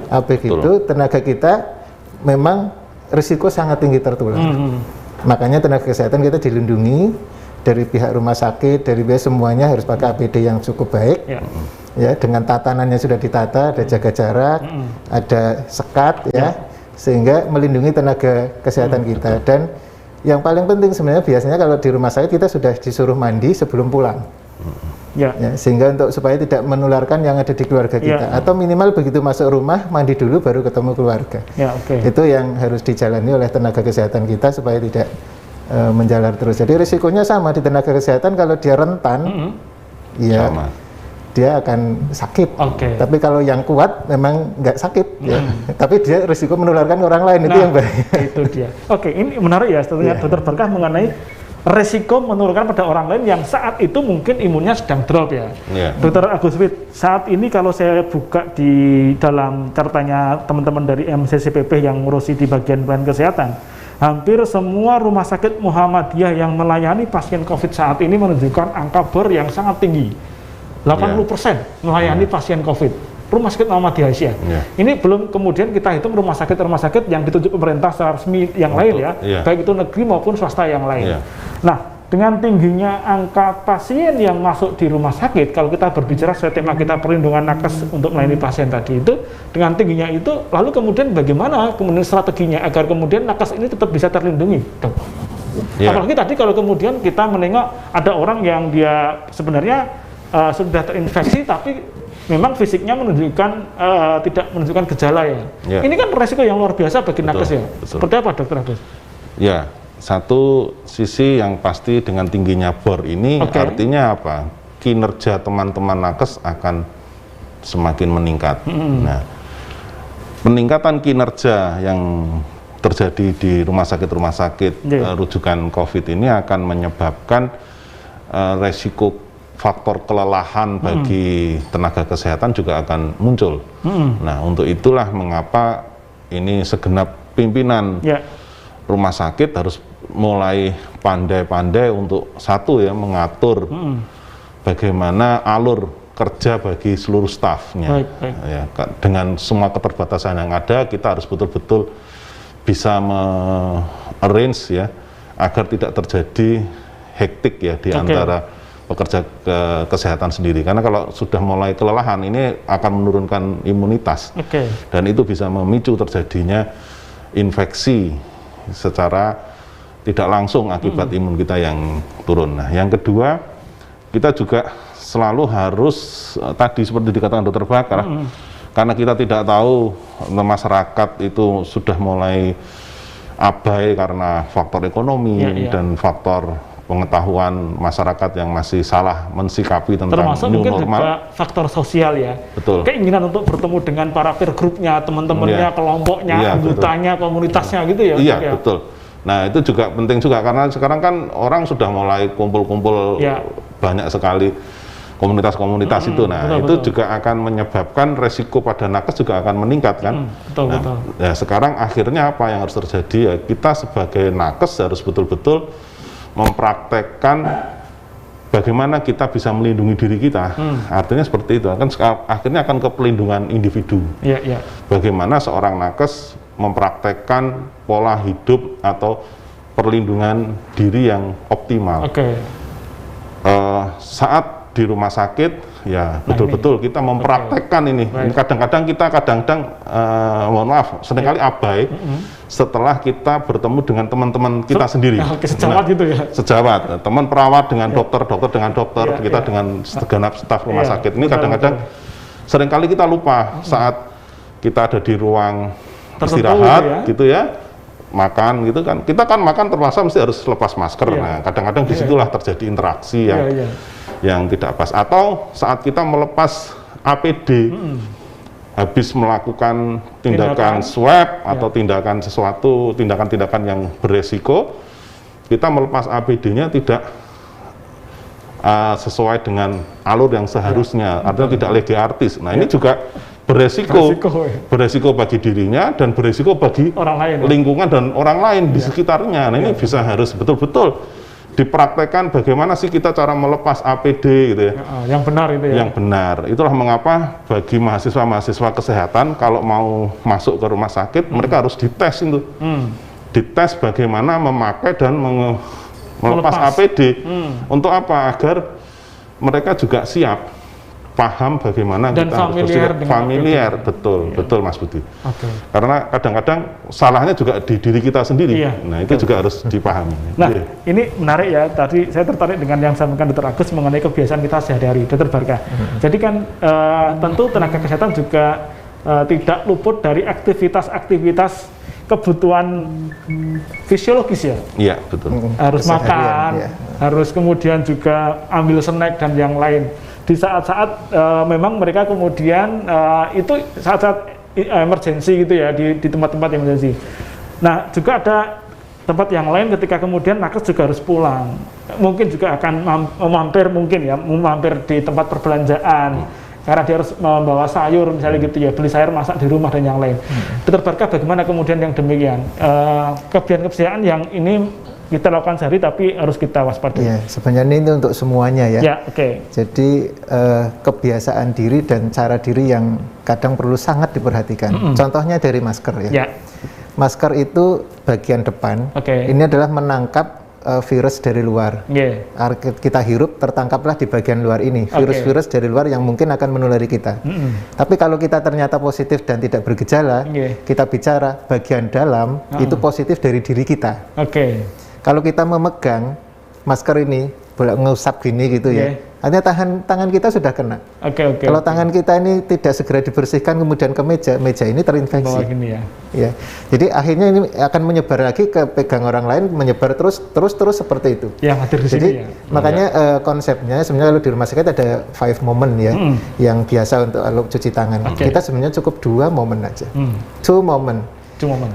AB gitu, tenaga kita memang risiko sangat tinggi tertular. Makanya tenaga kesehatan kita dilindungi dari pihak rumah sakit, dari pihak semuanya harus pakai APD yang cukup baik, ya dengan tatanannya sudah ditata, ada jaga jarak, ada sekat, ya, sehingga melindungi tenaga kesehatan kita. Dan yang paling penting sebenarnya biasanya kalau di rumah sakit kita sudah disuruh mandi sebelum pulang. Ya, sehingga supaya tidak menularkan yang ada di keluarga kita, atau minimal begitu masuk rumah mandi dulu baru ketemu keluarga. Itu yang harus dijalani oleh tenaga kesehatan kita supaya tidak menjalar terus. Jadi risikonya sama di tenaga kesehatan, kalau dia rentan, ya dia akan sakit. Tapi kalau yang kuat memang nggak sakit, ya. Tapi dia risiko menularkan ke orang lain, itu yang bahaya. Itu dia. Ini menarik ya, sebetulnya Dokter Berkah mengenai resiko menurunkan pada orang lain yang saat itu mungkin imunnya sedang drop ya. Dokter Agus Fit, saat ini kalau saya buka di dalam cartanya teman-teman dari MCCPP yang ngurusi di bagian pelayanan kesehatan, hampir semua rumah sakit Muhammadiyah yang melayani pasien COVID saat ini menunjukkan angka bor yang sangat tinggi. 80% melayani pasien COVID. Rumah sakit Muhammadiyah Asia. Ini belum kemudian kita hitung rumah sakit yang ditunjuk pemerintah secara resmi yang lain ya, baik itu negeri maupun swasta yang lain. Nah, dengan tingginya angka pasien yang masuk di rumah sakit, kalau kita berbicara soal tema kita perlindungan nakes untuk melayani pasien tadi itu, dengan tingginya itu, lalu kemudian bagaimana kemudian strateginya agar kemudian nakes ini tetap bisa terlindungi, Dok? Apalagi tadi kalau kemudian kita menengok ada orang yang dia sebenarnya sudah terinfeksi tapi memang fisiknya menunjukkan tidak menunjukkan gejala ya. Ini kan resiko yang luar biasa bagi nakes ya. Seperti apa Dokter Agus? Ya, satu sisi yang pasti dengan tingginya bor ini artinya apa? Kinerja teman-teman nakes akan semakin meningkat. Nah, peningkatan kinerja yang terjadi di rumah sakit rujukan COVID ini akan menyebabkan resiko faktor kelelahan bagi tenaga kesehatan juga akan muncul. Nah, untuk itulah mengapa ini segenap pimpinan rumah sakit harus mulai pandai-pandai untuk satu ya, mengatur bagaimana alur kerja bagi seluruh stafnya. Ya, dengan semua keterbatasan yang ada, kita harus betul-betul bisa arrange ya agar tidak terjadi hektik ya di antara pekerja kesehatan sendiri, karena kalau sudah mulai kelelahan ini akan menurunkan imunitas dan itu bisa memicu terjadinya infeksi secara tidak langsung akibat imun kita yang turun. Nah, yang kedua, kita juga selalu harus tadi seperti dikatakan Dokter Bakar, karena kita tidak tahu masyarakat itu sudah mulai abai karena faktor ekonomi dan faktor pengetahuan masyarakat yang masih salah mensikapi tentang termasuk new mungkin normal. Juga faktor sosial ya. Keinginan untuk bertemu dengan para peer group-nya, teman-temannya, kelompoknya, anggotanya, komunitasnya gitu ya. Iya, betul. Nah, itu juga penting juga karena sekarang kan orang sudah mulai kumpul-kumpul banyak sekali komunitas-komunitas itu. Nah, itu juga akan menyebabkan resiko pada nakes juga akan meningkat kan. Ya, sekarang akhirnya apa yang harus terjadi ya, kita sebagai nakes harus betul-betul mempraktekkan bagaimana kita bisa melindungi diri kita. Artinya seperti itu, kan akhirnya akan ke pelindungan individu. Bagaimana seorang nakes mempraktekkan pola hidup atau perlindungan diri yang optimal. Saat di rumah sakit ya betul-betul kita mempraktekkan ini. Kadang-kadang kita mohon maaf seringkali abai setelah kita bertemu dengan teman-teman kita sendiri. Sejawat gitu ya. Sejawat, teman perawat dengan dokter, dokter dengan dokter, kita dengan segenap staf rumah sakit. Ini kadang-kadang seringkali kita lupa saat kita ada di ruang istirahat gitu ya, makan gitu kan. Kita kan makan terpaksa mesti harus lepas masker. Nah, kadang-kadang disitulah terjadi interaksi yang tidak pas. Atau saat kita melepas APD, habis melakukan tindakan swab atau tindakan tindakan yang beresiko, kita melepas APD-nya tidak sesuai dengan alur yang seharusnya, artinya tidak lege artis. Nah, ini juga beresiko bagi dirinya dan beresiko bagi orang lain, lingkungan dan orang lain di sekitarnya. Nah, ini bisa harus betul-betul dipraktekkan bagaimana sih kita cara melepas APD gitu ya. Yang benar itu ya. Yang benar. Itulah mengapa bagi mahasiswa-mahasiswa kesehatan kalau mau masuk ke rumah sakit mereka harus dites itu. Dites bagaimana memakai dan melepas APD. Untuk apa? Agar mereka juga siap, paham bagaimana dan kita familiar, betul Mas Budi. Karena kadang-kadang salahnya juga di diri kita sendiri. Nah, itu juga harus dipahami. Nah, ini menarik ya. Tadi saya tertarik dengan yang disampaikan Dr. Agus mengenai kebiasaan kita sehari-hari, Dr. Barka. Jadi kan tentu tenaga kesehatan juga tidak luput dari aktivitas kebutuhan fisiologis ya. Iya, betul. Harus makan, harus kemudian juga ambil snack dan yang lain. Di saat-saat memang mereka kemudian itu saat-saat emergensi gitu ya, di tempat-tempat emergensi. Nah, juga ada tempat yang lain ketika kemudian nakes juga harus pulang. Mungkin juga akan mampir di tempat perbelanjaan. Karena dia harus membawa sayur misalnya gitu ya, beli sayur masak di rumah dan yang lain. Dr. Barka, bagaimana kemudian yang demikian? Kebiasaan yang ini kita lakukan sehari tapi harus kita waspadai. Ya, sebenarnya ini untuk semuanya ya. Ya, oke. Jadi kebiasaan diri dan cara diri yang kadang perlu sangat diperhatikan. Contohnya dari masker ya. Masker itu bagian depan. Ini adalah menangkap virus dari luar. Kita hirup, tertangkaplah di bagian luar ini. Virus-virus dari luar yang mungkin akan menulari kita. Tapi kalau kita ternyata positif dan tidak bergejala, kita bicara bagian dalam, itu positif dari diri kita. Kalau kita memegang masker ini, boleh ngusap gini gitu ya, hanya tangan kita sudah kena. Kalau tangan kita ini tidak segera dibersihkan kemudian ke meja ini terinfeksi. Ya. Jadi akhirnya ini akan menyebar lagi ke pegang orang lain, menyebar terus seperti itu. Jadi makanya konsepnya sebenarnya kalau di rumah sakit ada 5 moment ya, yang biasa untuk cuci tangan. Kita sebenarnya cukup 2 momen aja. 2 moment.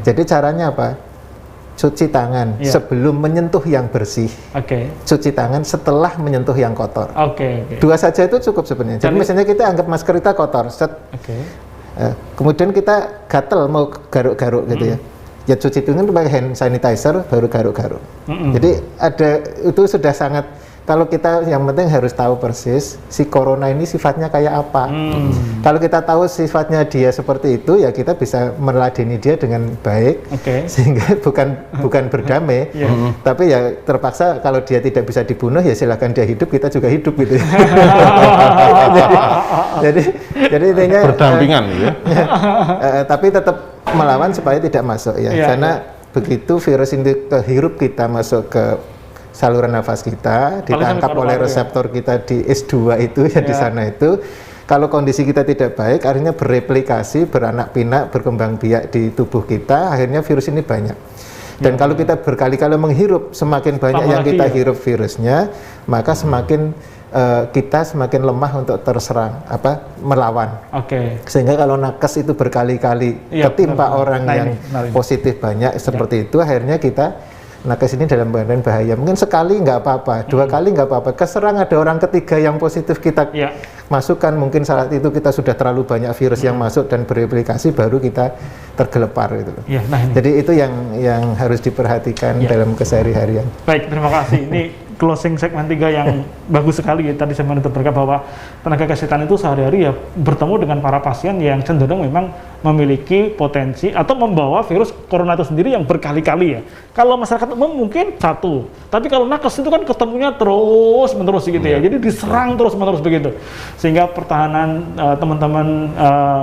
Jadi caranya apa? Cuci tangan sebelum menyentuh yang bersih, cuci tangan setelah menyentuh yang kotor. 2 saja itu cukup sebenarnya. Jadi misalnya kita anggap masker kita kotor, kemudian kita gatel mau garuk-garuk gitu ya. Ya cuci tangan pakai hand sanitizer baru garuk-garuk. Jadi itu sudah sangat. Kalau kita yang penting harus tahu persis si corona ini sifatnya kayak apa. Kalau kita tahu sifatnya dia seperti itu, ya kita bisa meladeni dia dengan baik, sehingga bukan berdamai, tapi ya terpaksa kalau dia tidak bisa dibunuh ya silakan dia hidup, kita juga hidup gitu. jadi intinya berdampingan ya. Tapi tetap melawan supaya tidak masuk ya. Karena begitu virus ini kehirup kita masuk ke saluran nafas kita, ditangkap oleh reseptor kita di S2 itu ya di sana itu. Kalau kondisi kita tidak baik, akhirnya bereplikasi, beranak pinak, berkembang biak di tubuh kita, akhirnya virus ini banyak. Dan kalau kita berkali-kali menghirup, semakin banyak yang kita hirup virusnya, maka semakin kita semakin lemah untuk terserang, melawan. Sehingga kalau nakes itu berkali-kali ketimpa orang yang positif banyak seperti itu, akhirnya kita nakes ini dalam keadaan bahaya. Mungkin sekali nggak apa-apa, 2 kali nggak apa-apa. Keserang ada orang ketiga yang positif kita masukkan, mungkin saat itu kita sudah terlalu banyak virus yang masuk dan bereplikasi, baru kita tergelepar gitu. Jadi itu yang harus diperhatikan dalam kesehari-harian. Baik, terima kasih. Ini closing segmen 3 yang bagus sekali ya. Tadi saya berkata bahwa tenaga kesehatan itu sehari-hari ya bertemu dengan para pasien yang cenderung memang memiliki potensi atau membawa virus corona itu sendiri yang berkali-kali ya. Kalau masyarakat umum mungkin 1, tapi kalau nakes itu kan ketemunya terus-menerus gitu ya. Jadi diserang terus-menerus begitu. Sehingga pertahanan teman-teman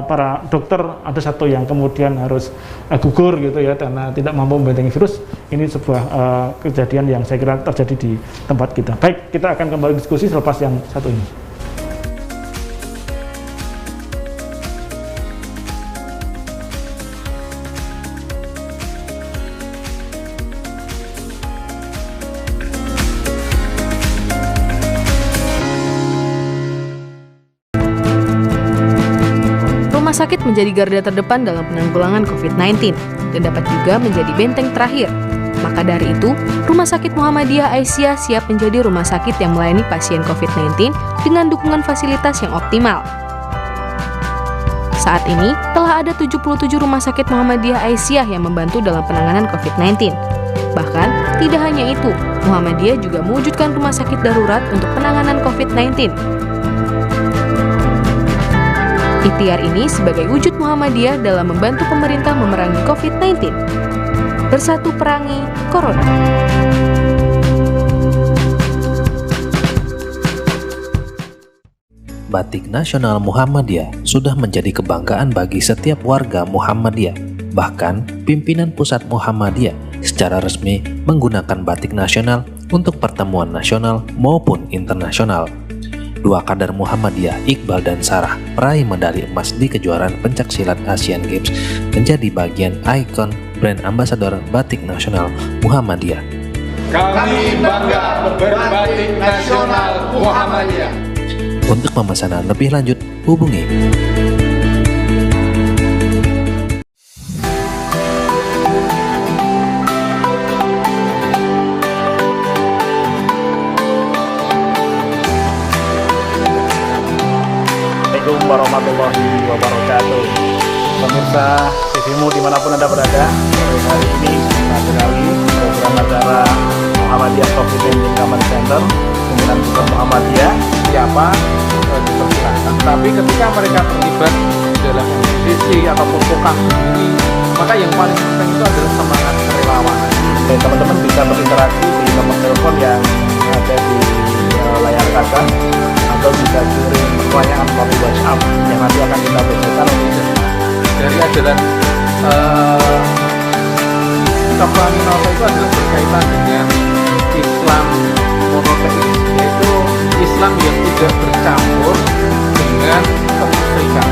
para dokter ada 1 yang kemudian harus gugur gitu ya karena tidak mampu membentengi virus. Ini sebuah kejadian yang saya kira terjadi di tempat kita. Baik, kita akan kembali diskusi selepas yang satu ini. Rumah sakit menjadi garda terdepan dalam penanggulangan COVID-19 dan dapat juga menjadi benteng terakhir. Maka dari itu, Rumah Sakit Muhammadiyah Aisyah siap menjadi rumah sakit yang melayani pasien COVID-19 dengan dukungan fasilitas yang optimal. Saat ini, telah ada 77 Rumah Sakit Muhammadiyah Aisyah yang membantu dalam penanganan COVID-19. Bahkan, tidak hanya itu, Muhammadiyah juga mewujudkan rumah sakit darurat untuk penanganan COVID-19. Ikhtiar ini sebagai wujud Muhammadiyah dalam membantu pemerintah memerangi COVID-19. Bersatu perangi Corona. Batik Nasional Muhammadiyah sudah menjadi kebanggaan bagi setiap warga Muhammadiyah. Bahkan, pimpinan pusat Muhammadiyah secara resmi menggunakan batik nasional untuk pertemuan nasional maupun internasional. Dua kader Muhammadiyah, Iqbal dan Sarah, peraih medali emas di kejuaraan pencaksilat Asian Games, menjadi bagian ikon brand ambasador batik nasional Muhammadiyah. Kami bangga berbatik nasional Muhammadiyah. Untuk pemesanan lebih lanjut, hubungi Assalamualaikum warahmatullahi wabarakatuh. Pemirsa TVmu dimanapun Anda berada, hari ini sekali program acara Muhammadiyah COVID-19 Command Center pimpinan pusat Muhammadiyah siapa dipersilahkan. Tapi ketika mereka terlibat dalam MCC ataupun program ini, maka yang paling penting itu adalah semangat kerelawanan. Dan teman-teman bisa berinteraksi di nomor telepon yang ada di layar kaca, atau bisa kirim pertanyaan melalui WhatsApp yang nanti akan kita bacakan dari ajaran Kafani Nova. Itu adalah berkaitan dengan Islam monoteis, yaitu Islam yang tidak bercampur dengan kemusyrikan.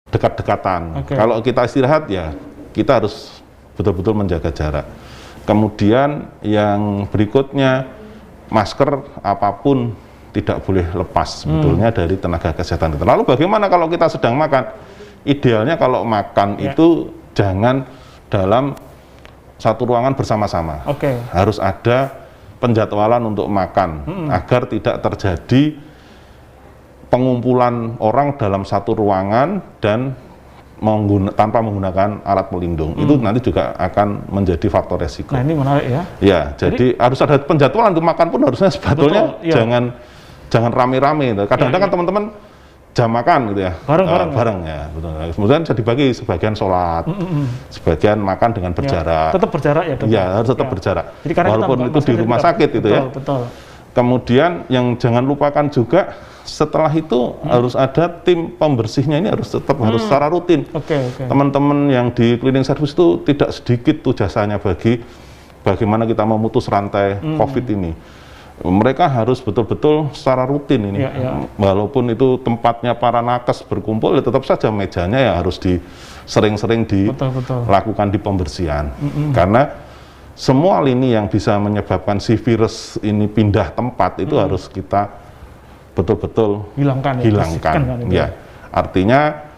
Dekat-dekatan. Kalau kita istirahat ya kita harus betul-betul menjaga jarak. Kemudian yang berikutnya, masker apapun tidak boleh lepas sebetulnya dari tenaga kesehatan kita. Lalu bagaimana kalau kita sedang makan? Idealnya kalau makan itu jangan dalam satu ruangan bersama-sama. Harus ada penjadwalan untuk makan agar tidak terjadi pengumpulan orang dalam satu ruangan dan tanpa menggunakan alat pelindung. Itu nanti juga akan menjadi faktor resiko. Nah, ini menarik ya. Ya, jadi harus ada penjadwalan untuk makan pun harusnya sebetulnya jangan rame-rame. Kadang-kadang kan teman-teman jam makan gitu ya, bareng ya, betul. Kemudian bisa dibagi sebagian sholat, sebagian makan dengan berjarak. Tetap berjarak ya dok? Iya, harus tetap berjarak. Jadi walaupun itu di rumah sakit itu ya. Betul. Kemudian yang jangan lupakan juga setelah itu harus ada tim pembersihnya, ini harus tetap harus secara rutin. Teman-teman yang di cleaning service itu tidak sedikit tuh jasanya bagaimana kita memutus rantai COVID ini. Mereka harus betul-betul secara rutin ini. Walaupun itu tempatnya para nakes berkumpul, ya tetap saja mejanya ya harus sering-sering dilakukan di pembersihan. Karena semua lini yang bisa menyebabkan si virus ini pindah tempat itu harus kita betul-betul hilangkan. Ya, artinya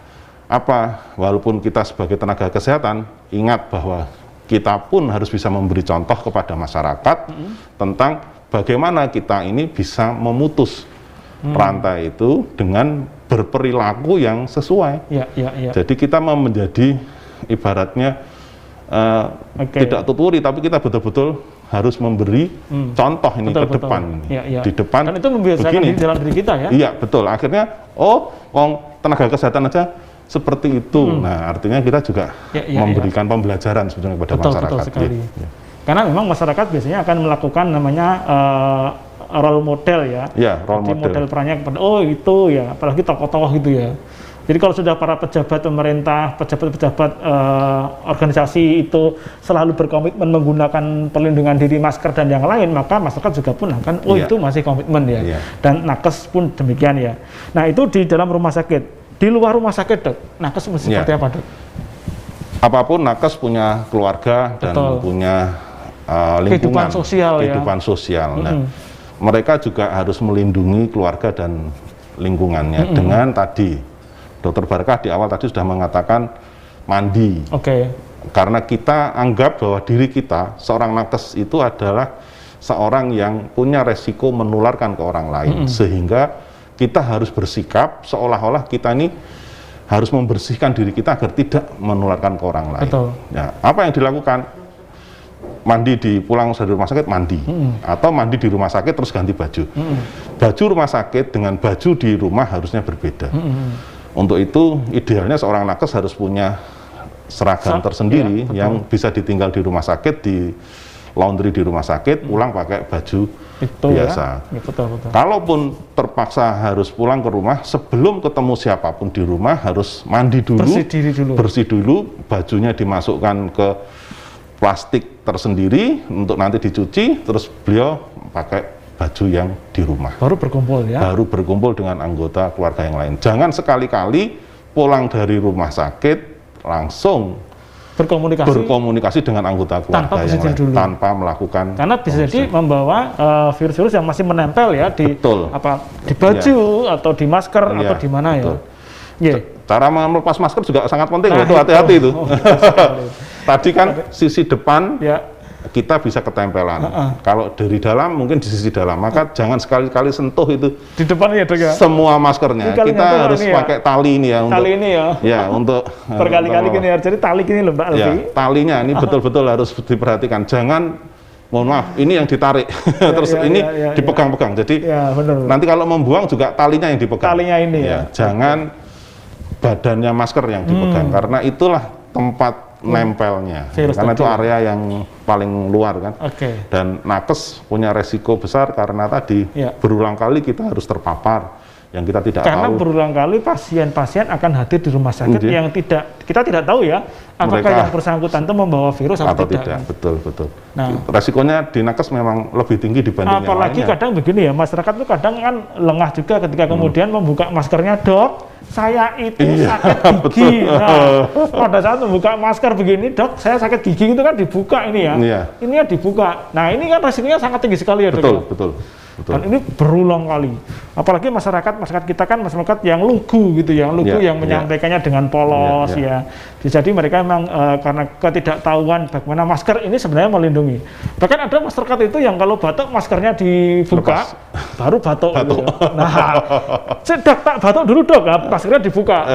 apa? Walaupun kita sebagai tenaga kesehatan ingat bahwa kita pun harus bisa memberi contoh kepada masyarakat tentang bagaimana kita ini bisa memutus rantai itu dengan berperilaku yang sesuai. Jadi kita menjadi ibaratnya tidak tuturi, tapi kita betul-betul harus memberi contoh ini ke depan. Di depan. Dan itu membiasakan di dalam diri kita ya? Iya, betul. Akhirnya, tenaga kesehatan aja seperti itu. Nah, artinya kita juga memberikan pembelajaran sebenarnya kepada masyarakat. Betul sekali. Karena memang masyarakat biasanya akan melakukan namanya role model ya. Role model perannya kepada itu ya, apalagi tokoh-tokoh gitu ya. Jadi kalau sudah para pejabat pemerintah, pejabat-pejabat organisasi itu selalu berkomitmen menggunakan perlindungan diri, masker dan yang lain, maka masyarakat juga pun akan, itu masih komitmen ya. Dan nakes pun demikian ya. Nah itu di dalam rumah sakit. Di luar rumah sakit dok, nakes seperti apa dok? Apapun nakes punya keluarga dan punya lingkungan, kehidupan sosial. Nah, mereka juga harus melindungi keluarga dan lingkungannya dengan tadi. Dokter Barkah di awal tadi sudah mengatakan mandi. Karena kita anggap bahwa diri kita, seorang nakes itu adalah seorang yang punya resiko menularkan ke orang lain. Sehingga kita harus bersikap seolah-olah kita ini harus membersihkan diri kita agar tidak menularkan ke orang lain. Ya, apa yang dilakukan? Mandi pulang dari rumah sakit, mandi. Atau mandi di rumah sakit terus ganti baju. Baju rumah sakit dengan baju di rumah harusnya berbeda. Untuk itu idealnya seorang nakes harus punya seragam tersendiri yang bisa ditinggal di rumah sakit, di laundry di rumah sakit, pulang pakai baju biasa. Kalaupun terpaksa harus pulang ke rumah, sebelum ketemu siapapun di rumah harus mandi dulu, bersih dulu, bajunya dimasukkan ke plastik tersendiri untuk nanti dicuci, terus beliau pakai baju yang di rumah. Baru berkumpul ya? Baru berkumpul dengan anggota keluarga yang lain. Jangan sekali-kali pulang dari rumah sakit langsung berkomunikasi dengan anggota keluarga yang lain tanpa melakukan. Karena bisa jadi membawa virus-virus yang masih menempel ya di baju atau di masker atau di mana ya. Cara melepas masker juga sangat penting, itu hati-hati itu. Tadi kan sisi depan kita bisa ketempelan. Kalau dari dalam mungkin di sisi dalam, maka jangan sekali-kali sentuh itu di depan ya dok ya. Semua maskernya kita harus pakai tali ini ya. Tali ini ya. Untuk berkali-kali gini ya. Jadi tali gini loh Mbak Alfi. Talinya ini betul-betul harus diperhatikan. Jangan, mohon maaf, ini yang ditarik terus ini dipegang-pegang. Jadi nanti kalau membuang juga talinya yang dipegang. Talinya ini ya. Jangan badannya masker yang dipegang, karena itulah tempat nempelnya, karena itu area yang paling luar kan. Dan nakes punya resiko besar karena tadi berulang kali kita harus terpapar yang kita tidak tahu. Karena berulang kali pasien-pasien akan hadir di rumah sakit yang kita tidak tahu ya apakah yang bersangkutan itu membawa virus atau tidak. Betul. Nah, resikonya di nakes memang lebih tinggi dibanding apalagi yang lainnya. Kadang begini ya, masyarakat itu kadang kan lengah juga ketika kemudian membuka maskernya, dok saya itu sakit gigi. Nah, pada saat membuka masker begini, dok saya sakit gigi, itu kan dibuka ini ya. Ini ya dibuka. Nah ini kan resikonya sangat tinggi sekali ya dok. Betul. Dan ini berulang kali. Apalagi masyarakat kita kan masyarakat yang lugu gitu ya, yang menyampaikannya dengan polos ya. Jadi mereka memang karena ketidaktahuan bagaimana masker ini sebenarnya melindungi. Bahkan ada masyarakat itu yang kalau batuk maskernya dibuka, baru batuk. Gitu. Nah, sedang tak batuk dulu dok, maskernya dibuka.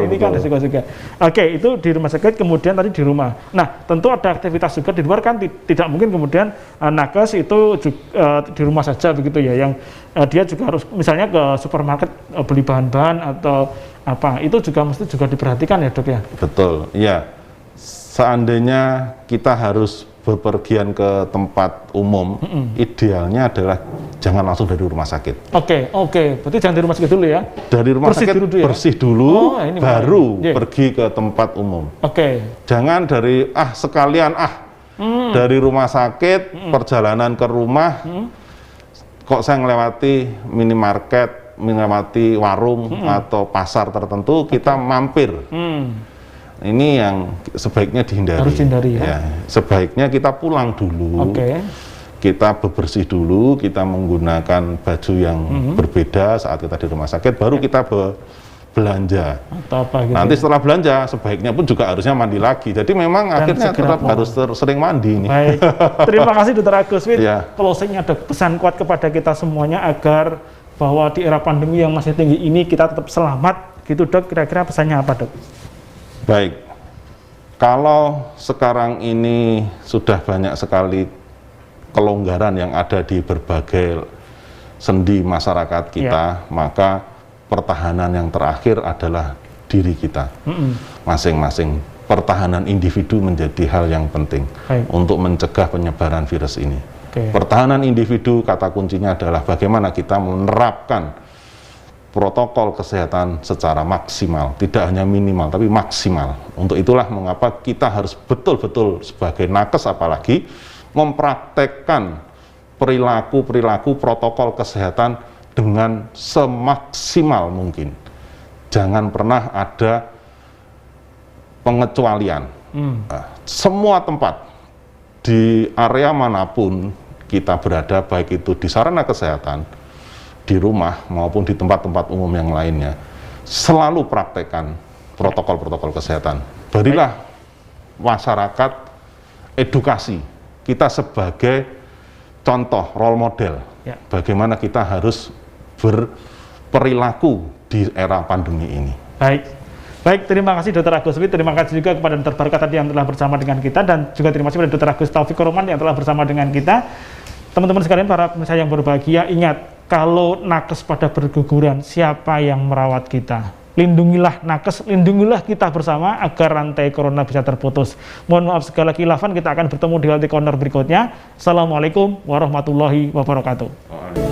Ini kan risiko juga. Oke, itu di rumah sakit, kemudian tadi di rumah. Nah, tentu ada aktivitas juga di luar kan, tidak mungkin kemudian nakes itu juga, di rumah saja begitu ya, yang dia juga harus misalnya ke supermarket beli bahan-bahan atau apa, itu juga mesti juga diperhatikan ya dok ya? Betul, iya. Seandainya kita harus bepergian ke tempat umum, idealnya adalah jangan langsung dari rumah sakit. Oke, berarti jangan di rumah sakit dulu ya? Dari rumah sakit bersih dulu, baru pergi ke tempat umum. Jangan dari sekalian dari rumah sakit, perjalanan ke rumah, kok saya melewati minimarket, melewati warung atau pasar tertentu, kita mampir. Ini yang sebaiknya dihindari. Harus dihindari ya? Sebaiknya kita pulang dulu, kita bebersih dulu, kita menggunakan baju yang berbeda saat kita di rumah sakit, baru kita belanja. Atau apa gitu. Nanti setelah belanja, sebaiknya pun juga harusnya mandi lagi. Jadi memang akhirnya tetap harus sering mandi. Nih. Baik, terima kasih Dr. Agus. Closing ada pesan kuat kepada kita semuanya agar bahwa di era pandemi yang masih tinggi ini kita tetap selamat, gitu dok. Kira-kira pesannya apa dok? Baik, kalau sekarang ini sudah banyak sekali kelonggaran yang ada di berbagai sendi masyarakat kita, maka pertahanan yang terakhir adalah diri kita masing-masing. Pertahanan individu menjadi hal yang penting untuk mencegah penyebaran virus ini. Pertahanan individu, kata kuncinya adalah bagaimana kita menerapkan protokol kesehatan secara maksimal, tidak hanya minimal tapi maksimal. Untuk itulah mengapa kita harus betul-betul sebagai nakes apalagi mempraktekkan perilaku protokol kesehatan dengan semaksimal mungkin. Jangan pernah ada pengecualian. Semua tempat di area manapun kita berada, baik itu di sarana kesehatan, di rumah maupun di tempat-tempat umum yang lainnya, selalu praktekkan protokol-protokol kesehatan. Berilah masyarakat edukasi, kita sebagai contoh, role model, bagaimana kita harus berperilaku di era pandemi ini. Baik, terima kasih Dr. Agus. Terima kasih juga kepada Dr. Barokah tadi yang telah bersama dengan kita, dan juga terima kasih kepada Dr. Agus Taufikur Rahman yang telah bersama dengan kita. Teman-teman sekalian, para pemirsa yang berbahagia, ingat, kalau nakes pada berguguran, siapa yang merawat kita? Lindungilah nakes, lindungilah kita bersama agar rantai corona bisa terputus. Mohon maaf segala khilafan, kita akan bertemu di Healthy Corner berikutnya. Assalamualaikum warahmatullahi wabarakatuh.